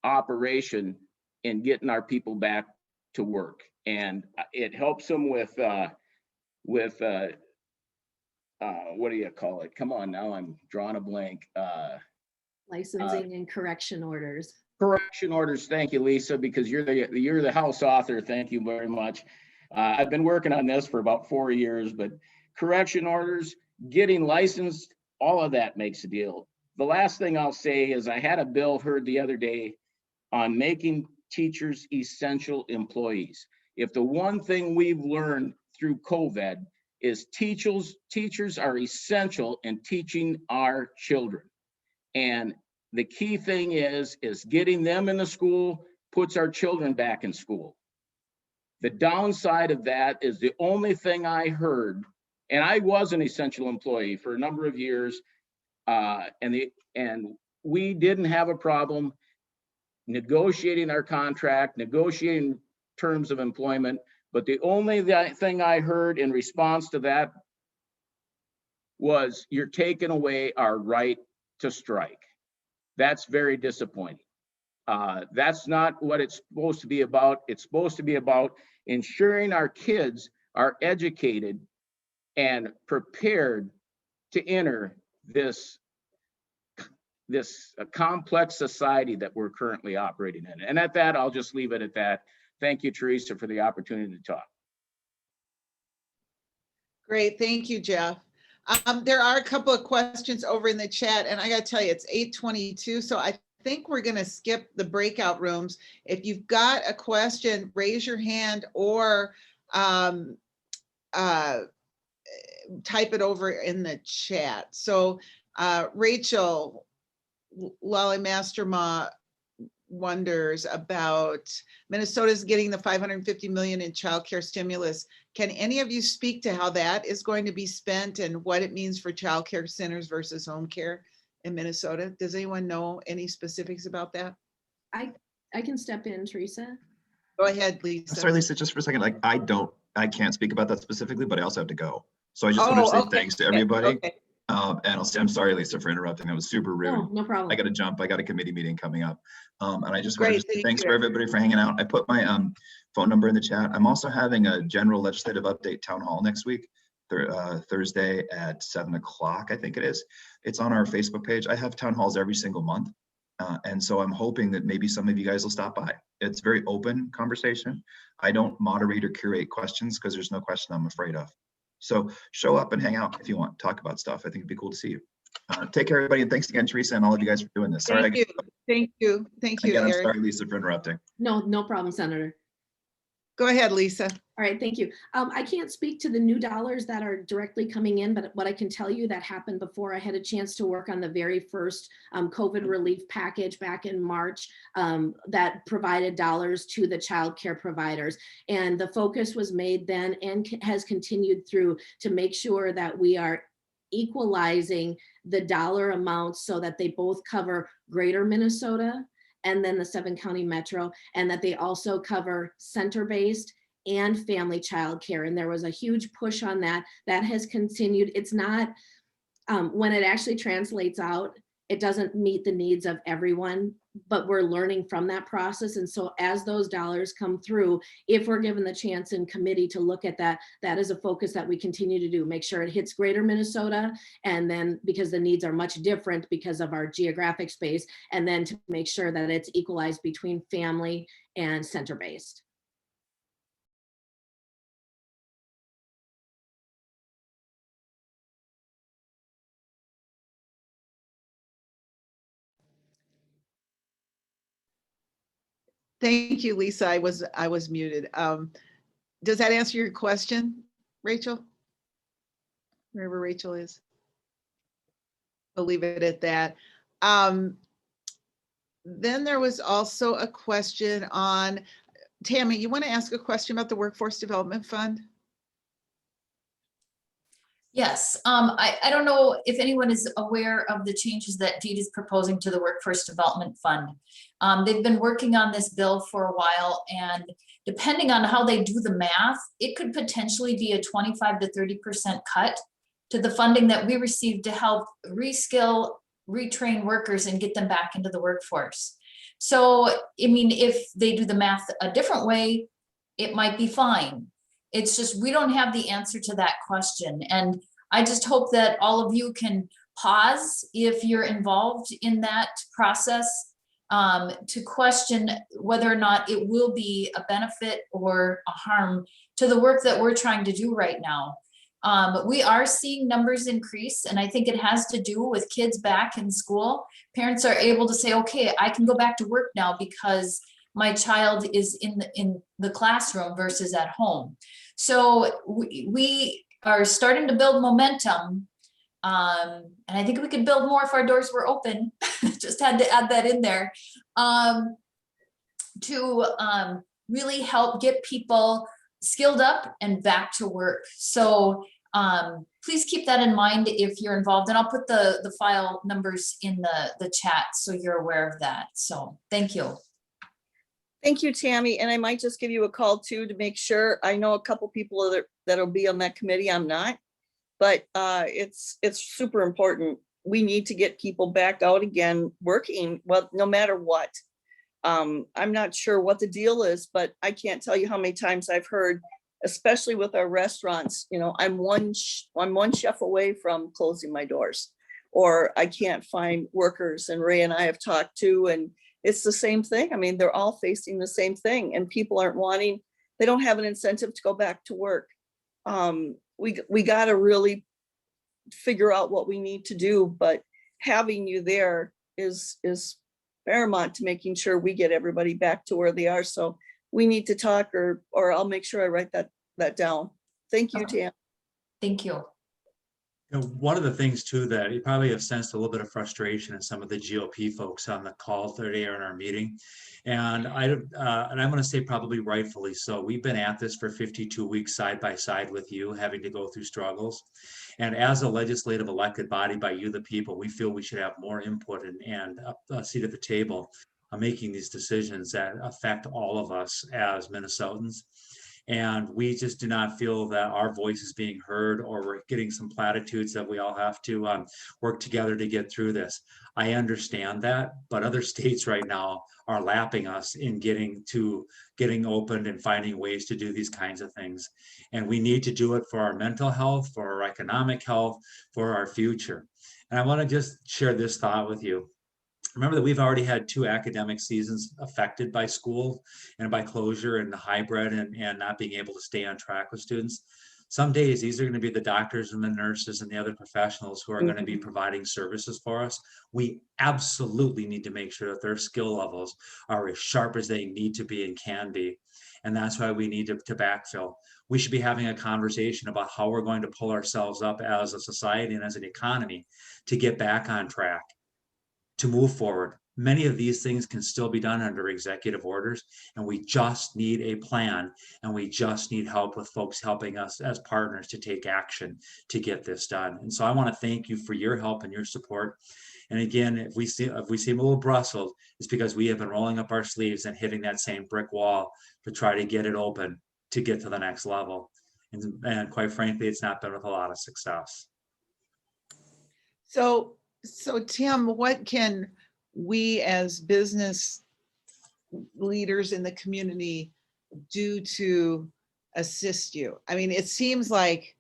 S12: operation in getting our people back to work. And it helps them with what do you call it? Come on, now I'm drawing a blank.
S11: Licensing and correction orders.
S12: Correction orders. Thank you, Lisa, because you're the House author. Thank you very much. I've been working on this for about 4 years, but correction orders, getting licensed, all of that makes a deal. The last thing I'll say is I had a bill heard the other day on making teachers essential employees. If the one thing we've learned through COVID is teachers are essential in teaching our children. And the key thing is getting them in the school puts our children back in school. The downside of that is the only thing I heard, and I was an essential employee for a number of years, and we didn't have a problem negotiating our contract, negotiating terms of employment, but the only thing I heard in response to that was, you're taking away our right to strike. That's very disappointing. That's not what it's supposed to be about. It's supposed to be about ensuring our kids are educated and prepared to enter this complex society that we're currently operating in. And at that, I'll just leave it at that. Thank you, Teresa, for the opportunity to talk.
S5: Great, thank you, Jeff. There are a couple of questions over in the chat, and I gotta tell you, it's 8:22, so I think we're gonna skip the breakout rooms. If you've got a question, raise your hand or type it over in the chat. So Rachel Lolly Masterma wonders about Minnesota's getting the 550 million in childcare stimulus. Can any of you speak to how that is going to be spent and what it means for childcare centers versus home care in Minnesota? Does anyone know any specifics about that?
S11: I can step in, Teresa.
S5: Go ahead, Lisa.
S6: Sorry, Lisa, just for a second, like I can't speak about that specifically, but I also have to go. So I just want to say thanks to everybody.
S5: Okay.
S6: And I'll say, I'm sorry, Lisa, for interrupting. That was super rude.
S11: No problem.
S6: I got to jump. I got a committee meeting coming up. And I just want to
S5: Great,
S6: say thanks for everybody for hanging out. I put my phone number in the chat. I'm also having a general legislative update town hall next week, Thursday at 7 o'clock, I think it is. It's on our Facebook page. I have town halls every single month. And so I'm hoping that maybe some of you guys will stop by. It's very open conversation. I don't moderate or curate questions because there's no question I'm afraid of. So show up and hang out if you want, talk about stuff. I think it'd be cool to see you. Take care, everybody. And thanks again, Teresa, and all of you guys for doing this. Sorry,
S5: Thank you. Thank you,
S6: again, I'm
S5: Eric.
S6: sorry, Lisa, for interrupting.
S11: No problem, Senator.
S5: Go ahead, Lisa.
S11: All right, thank you. I can't speak to the new dollars that are directly coming in, but what I can tell you that happened before I had a chance to work on the very first COVID relief package back in March that provided dollars to the child care providers. And the focus was made then and has continued through to make sure that we are equalizing the dollar amounts so that they both cover greater Minnesota and then the 7-county metro, and that they also cover center-based and family childcare. And there was a huge push on that. That has continued. It's not, when it actually translates out, it doesn't meet the needs of everyone, but we're learning from that process. And so as those dollars come through, if we're given the chance in committee to look at that, that is a focus that we continue to do, make sure it hits greater Minnesota. And then because the needs are much different because of our geographic space, and then to make sure that it's equalized between family and center-based.
S5: Thank you, Lisa. I was muted. Does that answer your question, Rachel? Wherever Rachel is. We'll leave it at that. Then there was also a question on, Tammy, you want to ask a question about the Workforce Development Fund?
S8: Yes, I don't know if anyone is aware of the changes that DEED is proposing to the Workforce Development Fund. They've been working on this bill for a while, and depending on how they do the math, it could potentially be a 25 to 30% cut to the funding that we receive to help reskill, retrain workers and get them back into the workforce. So, I mean, if they do the math a different way, it might be fine. It's just, we don't have the answer to that question. And I just hope that all of you can pause if you're involved in that process to question whether or not it will be a benefit or a harm to the work that we're trying to do right now. We are seeing numbers increase, and I think it has to do with kids back in school. Parents are able to say, okay, I can go back to work now because my child is in the classroom versus at home. So we are starting to build momentum. And I think we could build more if our doors were open. Just had to add that in there. To really help get people skilled up and back to work. So please keep that in mind if you're involved, and I'll put the file numbers in the chat so you're aware of that. So thank you.
S2: Thank you, Tammy. And I might just give you a call too, to make sure. I know a couple people that'll be on that committee. I'm not, but it's super important. We need to get people back out again, working, well, no matter what. I'm not sure what the deal is, but I can't tell you how many times I've heard, especially with our restaurants, you know, I'm one chef away from closing my doors, or I can't find workers. And Ray and I have talked to, and it's the same thing. I mean, they're all facing the same thing, and people aren't wanting, they don't have an incentive to go back to work. We got to really figure out what we need to do, but having you there is paramount to making sure we get everybody back to where they are. So we need to talk, or I'll make sure I write that down. Thank you, Tam.
S8: Thank you.
S10: You know, one of the things too that you probably have sensed a little bit of frustration in some of the GOP folks on the call today or in our meeting, and I'm going to say probably rightfully so. We've been at this for 52 weeks side by side with you, having to go through struggles, and as a legislative elected body by you, the people, we feel we should have more input and a seat at the table on making these decisions that affect all of us as Minnesotans. And we just do not feel that our voice is being heard, or we're getting some platitudes that we all have to work together to get through this. I understand that, but other states right now are lapping us in getting opened and finding ways to do these kinds of things. And we need to do it for our mental health, for our economic health, for our future. And I want to just share this thought with you. Remember that we've already had 2 academic seasons affected by school and by closure and the hybrid and not being able to stay on track with students. Some days these are going to be the doctors and the nurses and the other professionals who are going to be providing services for us. We absolutely need to make sure that their skill levels are as sharp as they need to be and can be. And that's why we need to backfill. We should be having a conversation about how we're going to pull ourselves up as a society and as an economy to get back on track, to move forward. Many of these things can still be done under executive orders, and we just need a plan, and we just need help with folks helping us as partners to take action to get this done. And so I want to thank you for your help and your support. And again, if we seem a little brustled, it's because we have been rolling up our sleeves and hitting that same brick wall to try to get it open to get to the next level. And quite frankly, it's not been with a lot of success.
S5: So Tim, what can we as business leaders in the community do to assist you? I mean, it seems like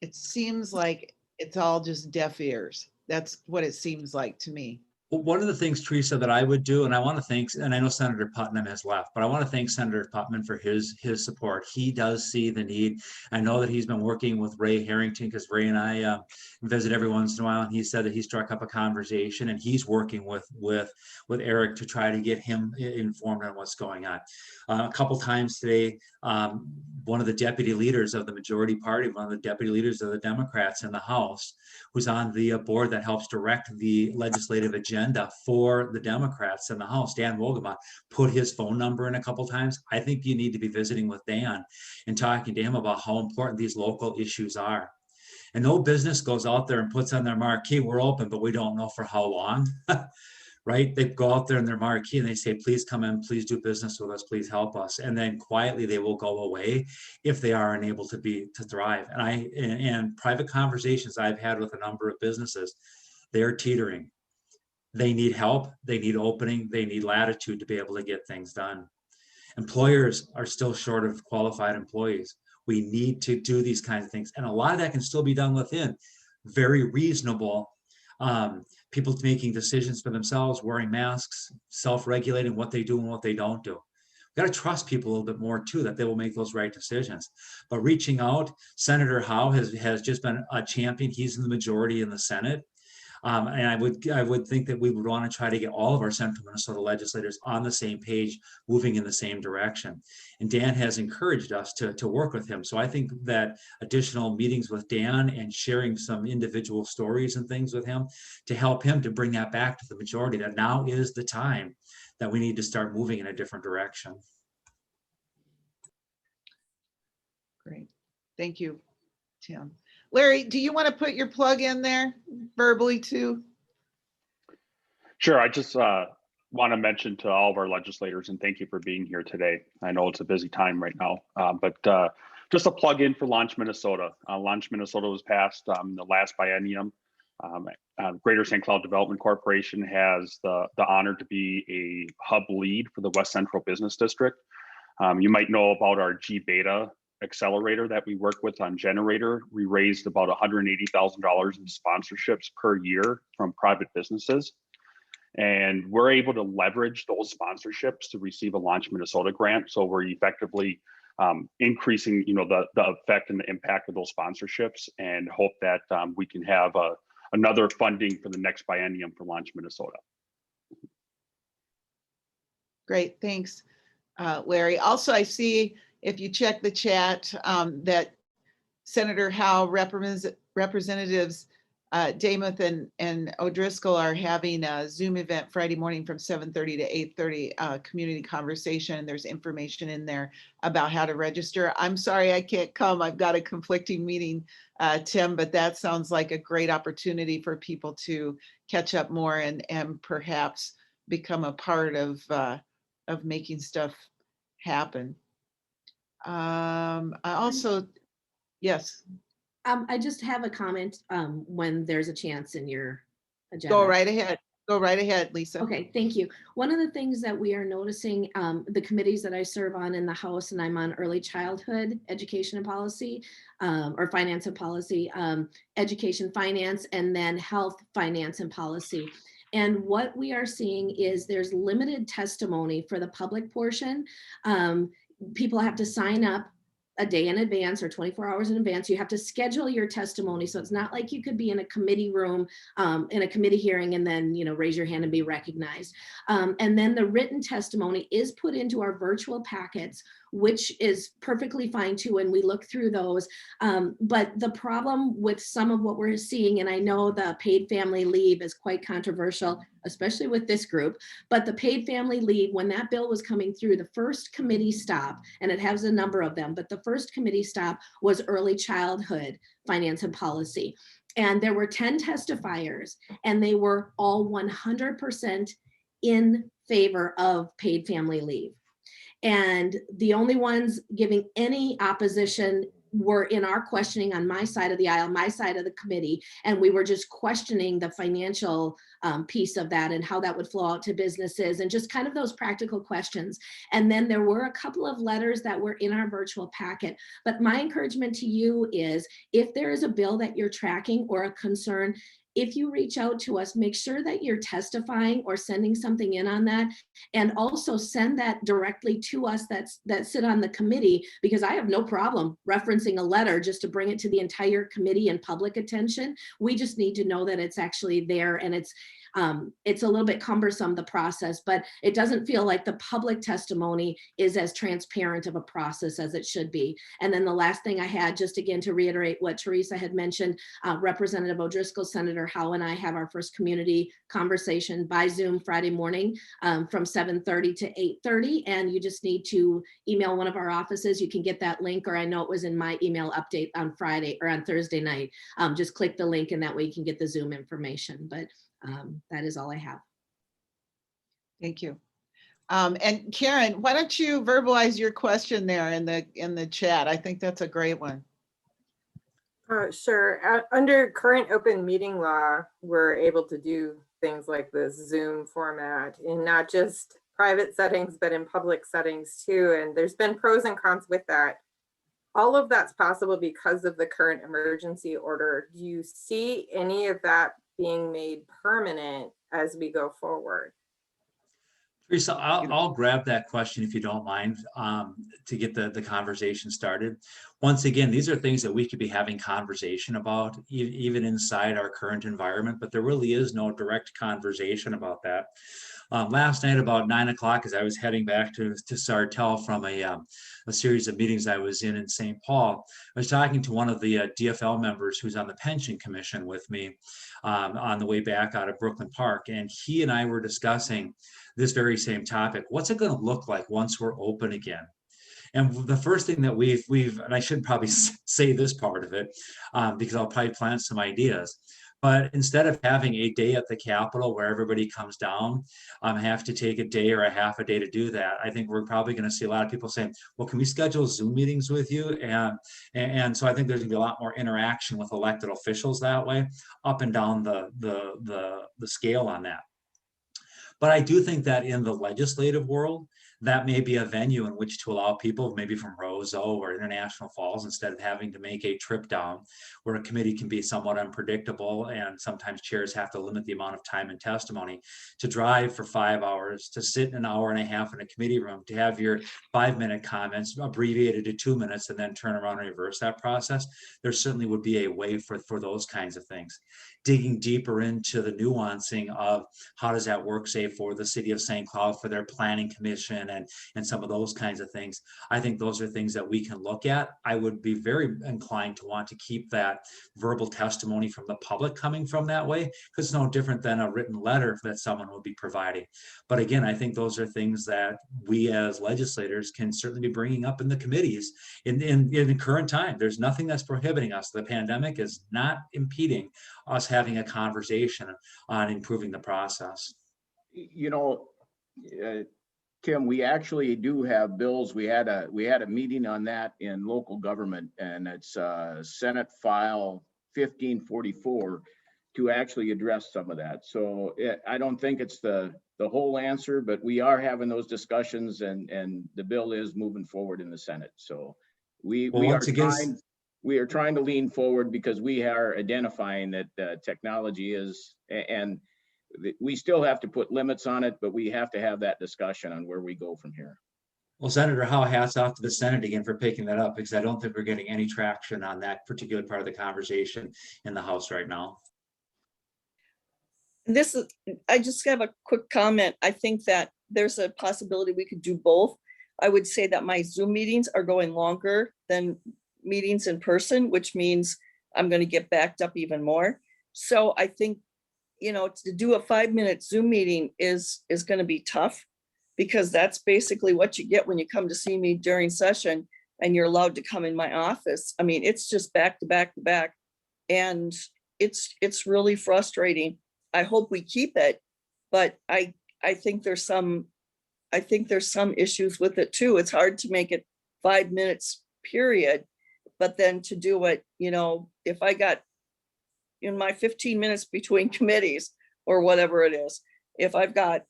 S5: it's all just deaf ears. That's what it seems like to me.
S10: One of the things, Teresa, that I would do, and I want to thank, and I know Senator Putnam has left, but I want to thank Senator Putnam for his support. He does see the need. I know that he's been working with Ray Harrington, because Ray and I visit every once in a while, and he said that he struck up a conversation, and he's working with Eric to try to get him informed on what's going on. A couple times today, one of the deputy leaders of the majority party, one of the deputy leaders of the Democrats in the House, who's on the board that helps direct the legislative agenda for the Democrats in the House, Dan Wogamont, put his phone number in a couple times. I think you need to be visiting with Dan and talking to him about how important these local issues are. And no business goes out there and puts on their marquee, we're open, but we don't know for how long. Right? They go out there in their marquee and they say, please come in, please do business with us, please help us. And then quietly they will go away if they are unable to thrive. And private conversations I've had with a number of businesses, they're teetering. They need help, they need opening, they need latitude to be able to get things done. Employers are still short of qualified employees. We need to do these kinds of things. And a lot of that can still be done within very reasonable people making decisions for themselves, wearing masks, self-regulating what they do and what they don't do. We've got to trust people a little bit more too, that they will make those right decisions. But reaching out, Senator Howe has just been a champion. He's in the majority in the Senate. And I would think that we would want to try to get all of our Central Minnesota legislators on the same page, moving in the same direction. And Dan has encouraged us to work with him. So I think that additional meetings with Dan and sharing some individual stories and things with him to help him to bring that back to the majority, that now is the time that we need to start moving in a different direction.
S5: Great. Thank you, Tim. Larry, do you want to put your plug in there verbally too?
S13: Sure. I just want to mention to all of our legislators, and thank you for being here today. I know it's a busy time right now, but just a plug in for Launch Minnesota. Launch Minnesota was passed the last biennium. Greater St. Cloud Development Corporation has the honor to be a hub lead for the West Central Business District. You might know about our G-Beta accelerator that we work with on Generator. We raised about $180,000 in sponsorships per year from private businesses. And we're able to leverage those sponsorships to receive a Launch Minnesota grant. So we're effectively increasing, the effect and the impact of those sponsorships, and hope that we can have another funding for the next biennium for Launch Minnesota.
S5: Great, thanks, Larry. Also, I see if you check the chat that Senator Howe, Representatives Demuth and O'Driscoll are having a Zoom event Friday morning from 7:30 to 8:30, community conversation. There's information in there about how to register. I'm sorry I can't come. I've got a conflicting meeting, Tim, but that sounds like a great opportunity for people to catch up more and perhaps become a part of making stuff happen. I also, yes.
S11: I just have a comment when there's a chance in your agenda.
S5: Go right ahead. Go right ahead, Lisa.
S11: Okay, thank you. One of the things that we are noticing, the committees that I serve on in the House, and I'm on early childhood education and policy, or finance and policy, education, finance, and then health, finance, and policy. And what we are seeing is there's limited testimony for the public portion. People have to sign up a day in advance or 24 hours in advance. You have to schedule your testimony. So it's not like you could be in a committee room, in a committee hearing, and then, raise your hand and be recognized. And then the written testimony is put into our virtual packets, which is perfectly fine too, and we look through those. But the problem with some of what we're seeing, and I know the paid family leave is quite controversial, especially with this group, but the paid family leave, when that bill was coming through, the first committee stop, and it has a number of them, but the first committee stop was early childhood, finance and policy. And there were 10 testifiers, and they were all 100% in favor of paid family leave. And the only ones giving any opposition were in our questioning on my side of the aisle, my side of the committee, and we were just questioning the financial piece of that and how that would flow out to businesses and just kind of those practical questions. And then there were a couple of letters that were in our virtual packet. But my encouragement to you is, if there is a bill that you're tracking or a concern, if you reach out to us, make sure that you're testifying or sending something in on that. And also send that directly to us that sit on the committee, because I have no problem referencing a letter just to bring it to the entire committee and public attention. We just need to know that it's actually there, and it's a little bit cumbersome, the process, but it doesn't feel like the public testimony is as transparent of a process as it should be. And then the last thing I had, just again to reiterate what Teresa had mentioned, Representative O'Driscoll, Senator Howe, and I have our first community conversation by Zoom Friday morning from 7:30 to 8:30. And you just need to email one of our offices. You can get that link, or I know it was in my email update on Friday or on Thursday night. Just click the link and that way you can get the Zoom information. But that is all I have.
S5: Thank you. And Karen, why don't you verbalize your question there in the chat? I think that's a great one.
S14: Sure. Under current open meeting law, we're able to do things like this Zoom format in not just private settings, but in public settings too. And there's been pros and cons with that. All of that's possible because of the current emergency order. Do you see any of that being made permanent as we go forward?
S10: Teresa, I'll grab that question if you don't mind, to get the conversation started. Once again, these are things that we could be having conversation about even inside our current environment, but there really is no direct conversation about that. Last night about 9 o'clock, as I was heading back to Sartell from a series of meetings I was in St. Paul, I was talking to one of the DFL members who's on the pension commission with me on the way back out of Brooklyn Park. And he and I were discussing this very same topic. What's it going to look like once we're open again? And the first thing that we've and I shouldn't probably say this part of it because I'll probably plant some ideas. But instead of having a day at the Capitol where everybody comes down, have to take a day or a half a day to do that, I think we're probably going to see a lot of people saying, well, can we schedule Zoom meetings with you? And so I think there's going to be a lot more interaction with elected officials that way, up and down the scale on that. But I do think that in the legislative world, that may be a venue in which to allow people maybe from Roseau or International Falls, instead of having to make a trip down, where a committee can be somewhat unpredictable and sometimes chairs have to limit the amount of time and testimony, to drive for 5 hours, to sit an hour and a half in a committee room, to have your 5-minute comments abbreviated to 2 minutes and then turn around and reverse that process. There certainly would be a way for those kinds of things. Digging deeper into the nuancing of how does that work, say, for the city of St. Cloud, for their planning commission and some of those kinds of things. I think those are things that we can look at. I would be very inclined to want to keep that verbal testimony from the public coming from that way, because it's no different than a written letter that someone will be providing. But again, I think those are things that we as legislators can certainly be bringing up in the committees in the current time. There's nothing that's prohibiting us. The pandemic is not impeding us having a conversation on improving the process.
S12: You know, Tim, we actually do have bills. We had a meeting on that in local government, and it's Senate File 1544 to actually address some of that. So I don't think it's the whole answer, but we are having those discussions, and the bill is moving forward in the Senate. So we are trying to lean forward because we are identifying that technology is, and we still have to put limits on it, but we have to have that discussion on where we go from here.
S10: Well, Senator Howe, hats off to the Senate again for picking that up, because I don't think we're getting any traction on that particular part of the conversation in the House right now.
S2: I just have a quick comment. I think that there's a possibility we could do both. I would say that my Zoom meetings are going longer than meetings in person, which means I'm going to get backed up even more. So I think, to do a 5-minute Zoom meeting is going to be tough, because that's basically what you get when you come to see me during session and you're allowed to come in my office. I mean, it's just back to back to back, and it's really frustrating. I hope we keep it, but I think there's some issues with it too. It's hard to make it 5 minutes period, but then to do it, if I got in my 15 minutes between committees or whatever it is, if I've got,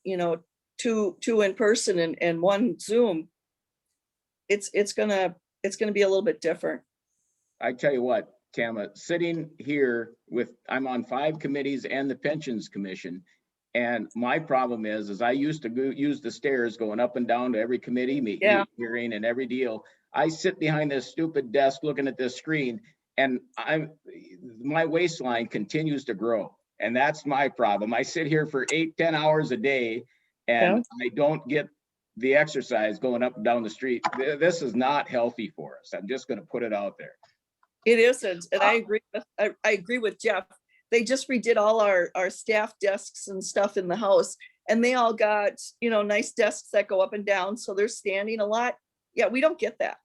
S2: two in person and one Zoom, it's gonna be a little bit different.
S12: I tell you what, Tama, sitting here I'm on 5 committees and the Pensions Commission. And my problem is I used to use the stairs going up and down to every committee hearing and every deal. I sit behind this stupid desk looking at this screen, and my waistline continues to grow. And that's my problem. I sit here for 8-10 hours a day, and I don't get the exercise going up and down the street. This is not healthy for us. I'm just going to put it out there.
S2: It isn't, and I agree with Jeff. They just redid all our staff desks and stuff in the house, and they all got, nice desks that go up and down, so they're standing a lot. Yeah, we don't get that.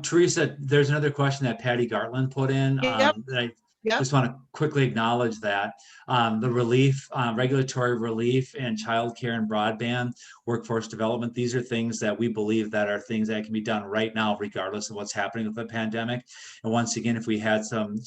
S10: Teresa, there's another question that Patty Gartland put in.
S2: Yep.
S10: That I just want to quickly acknowledge that the relief, regulatory relief, and childcare and broadband, workforce development, these are things that we believe that are things that can be done right now, regardless of what's happening with the pandemic. And once again, if we had some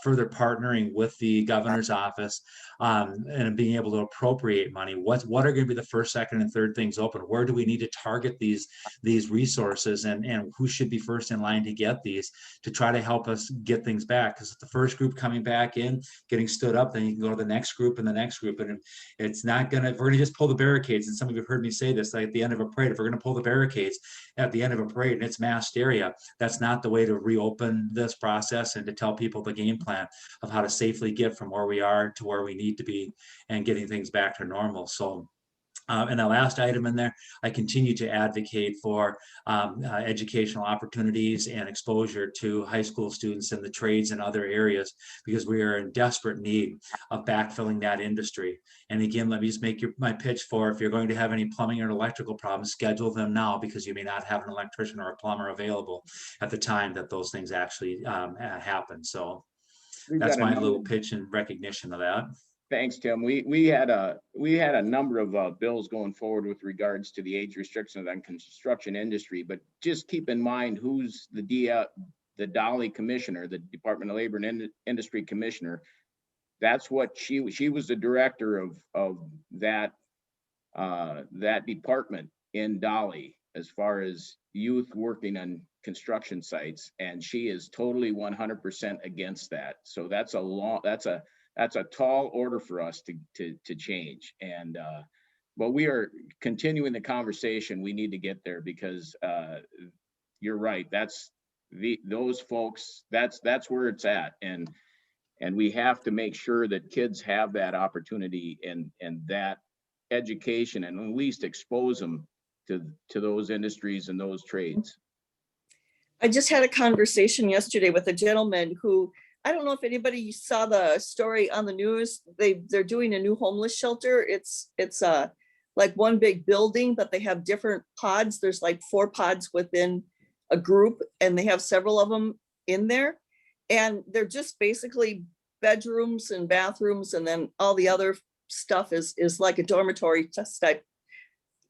S10: further partnering with the governor's office and being able to appropriate money, what are going to be the first, second, and third things open? Where do we need to target these resources, and who should be first in line to get these to try to help us get things back? Because the first group coming back in, getting stood up, then you can go to the next group and the next group, and it's not gonna, we're gonna just pull the barricades. And some of you have heard me say this, like at the end of a parade, if we're gonna pull the barricades at the end of a parade and it's masked area, that's not the way to reopen this process and to tell people the game plan of how to safely get from where we are to where we need to be and getting things back to normal. So and the last item in there, I continue to advocate for educational opportunities and exposure to high school students in the trades and other areas, because we are in desperate need of backfilling that industry. And again, let me just make my pitch for, if you're going to have any plumbing or electrical problems, schedule them now, because you may not have an electrician or a plumber available at the time that those things actually happen. So that's my little pitch in recognition of that.
S12: Thanks, Tim. We had a number of bills going forward with regards to the age restrictions on construction industry, but just keep in mind who's the Dolly commissioner, the Department of Labor and Industry commissioner. That's what she was the director of that department in Dolly, as far as youth working on construction sites, and she is totally 100% against that. So that's a tall order for us to change. And but we are continuing the conversation. We need to get there, because you're right. That's those folks. That's where it's at. And we have to make sure that kids have that opportunity and that education, and at least expose them to those industries and those trades.
S2: I just had a conversation yesterday with a gentleman who, I don't know if anybody saw the story on the news. They're doing a new homeless shelter. It's like one big building, but they have different pods. There's like 4 pods within a group, and they have several of them in there. And they're just basically bedrooms and bathrooms, and then all the other stuff is like a dormitory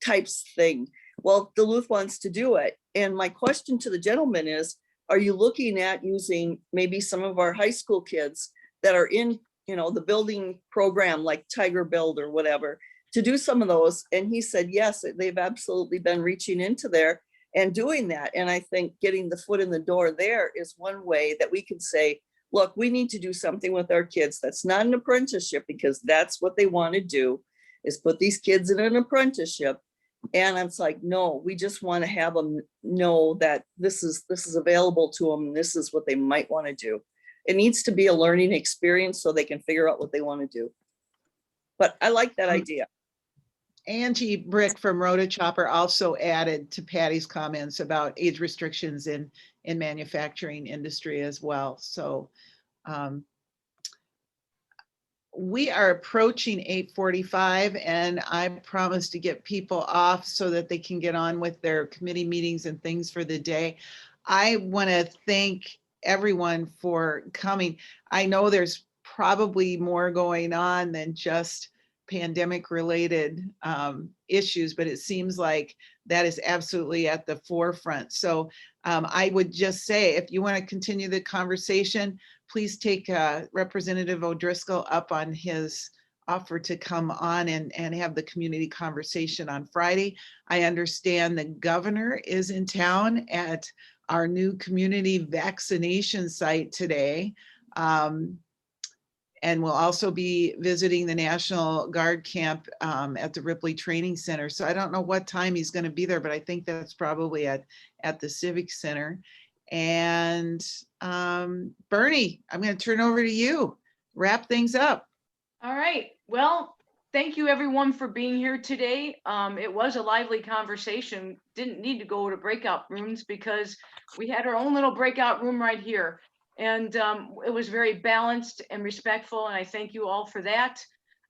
S2: types thing. Well, Duluth wants to do it. And my question to the gentleman is, are you looking at using maybe some of our high school kids that are in, the building program like Tiger Build or whatever, to do some of those? And he said, yes, they've absolutely been reaching into there and doing that. And I think getting the foot in the door there is one way that we can say, look, we need to do something with our kids. That's not an apprenticeship, because that's what they want to do, is put these kids in an apprenticeship. And it's like, no, we just want to have them know that this is available to them. And this is what they might want to do. It needs to be a learning experience so they can figure out what they want to do. But I like that idea.
S5: Angie Brick from Rota Chopper also added to Patty's comments about age restrictions in manufacturing industry as well. So we are approaching 8:45, and I promised to get people off so that they can get on with their committee meetings and things for the day. I want to thank everyone for coming. I know there's probably more going on than just pandemic related issues, but it seems like that is absolutely at the forefront. So I would just say, if you want to continue the conversation, please take Representative O'Driscoll up on his offer to come on and have the community conversation on Friday. I understand the governor is in town at our new community vaccination site today. And we'll also be visiting the National Guard camp at the Ripley Training Center. So I don't know what time he's going to be there, but I think that's probably at the Civic Center. And Bernie, I'm going to turn over to you. Wrap things up.
S3: All right. Well, thank you everyone for being here today. It was a lively conversation. Didn't need to go to breakout rooms because we had our own little breakout room right here. And it was very balanced and respectful, and I thank you all for that.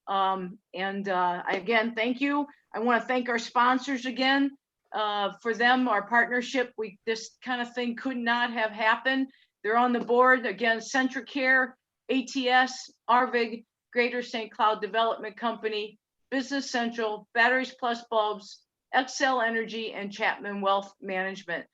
S3: Again, thank you. I want to thank our sponsors again. For them, our partnership, this kind of thing could not have happened. They're on the board, again, Centricare, ATS, Arvig, Greater St. Cloud Development Company, Business Central, Batteries Plus Bulbs, Excel Energy, and Chapman Wealth Management.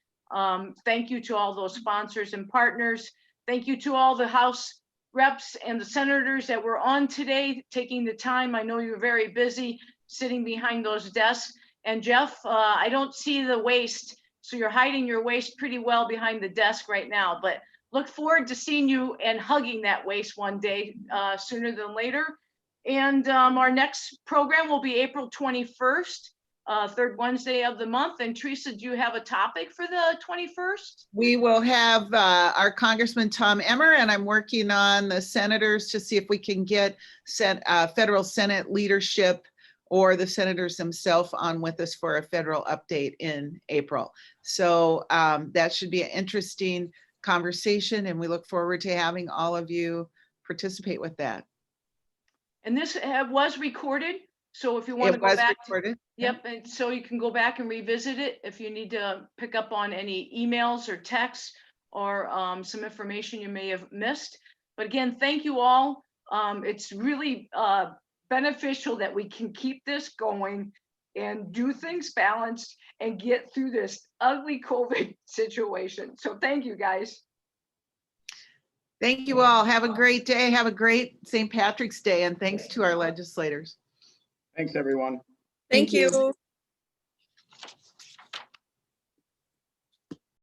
S3: Thank you to all those sponsors and partners. Thank you to all the House reps and the senators that were on today, taking the time. I know you're very busy sitting behind those desks. And Jeff, I don't see the waste, so you're hiding your waste pretty well behind the desk right now, but look forward to seeing you and hugging that waste one day sooner than later. And our next program will be April 21st. Third Wednesday of the month. And Teresa, do you have a topic for the 21st?
S5: We will have our Congressman Tom Emmer, and I'm working on the senators to see if we can get federal Senate leadership or the senators themselves on with us for a federal update in April. So that should be an interesting conversation, and we look forward to having all of you participate with that.
S3: And this was recorded. So if you want to
S5: It
S3: go
S5: was
S3: back,
S5: recorded.
S3: yep, and so you can go back and revisit it if you need to pick up on any emails or texts or some information you may have missed. But again, thank you all. It's really beneficial that we can keep this going and do things balanced and get through this ugly COVID situation. So thank you, guys.
S5: Thank you all. Have a great day. Have a great St. Patrick's Day, and thanks to our legislators.
S12: Thanks, everyone.
S2: Thank you.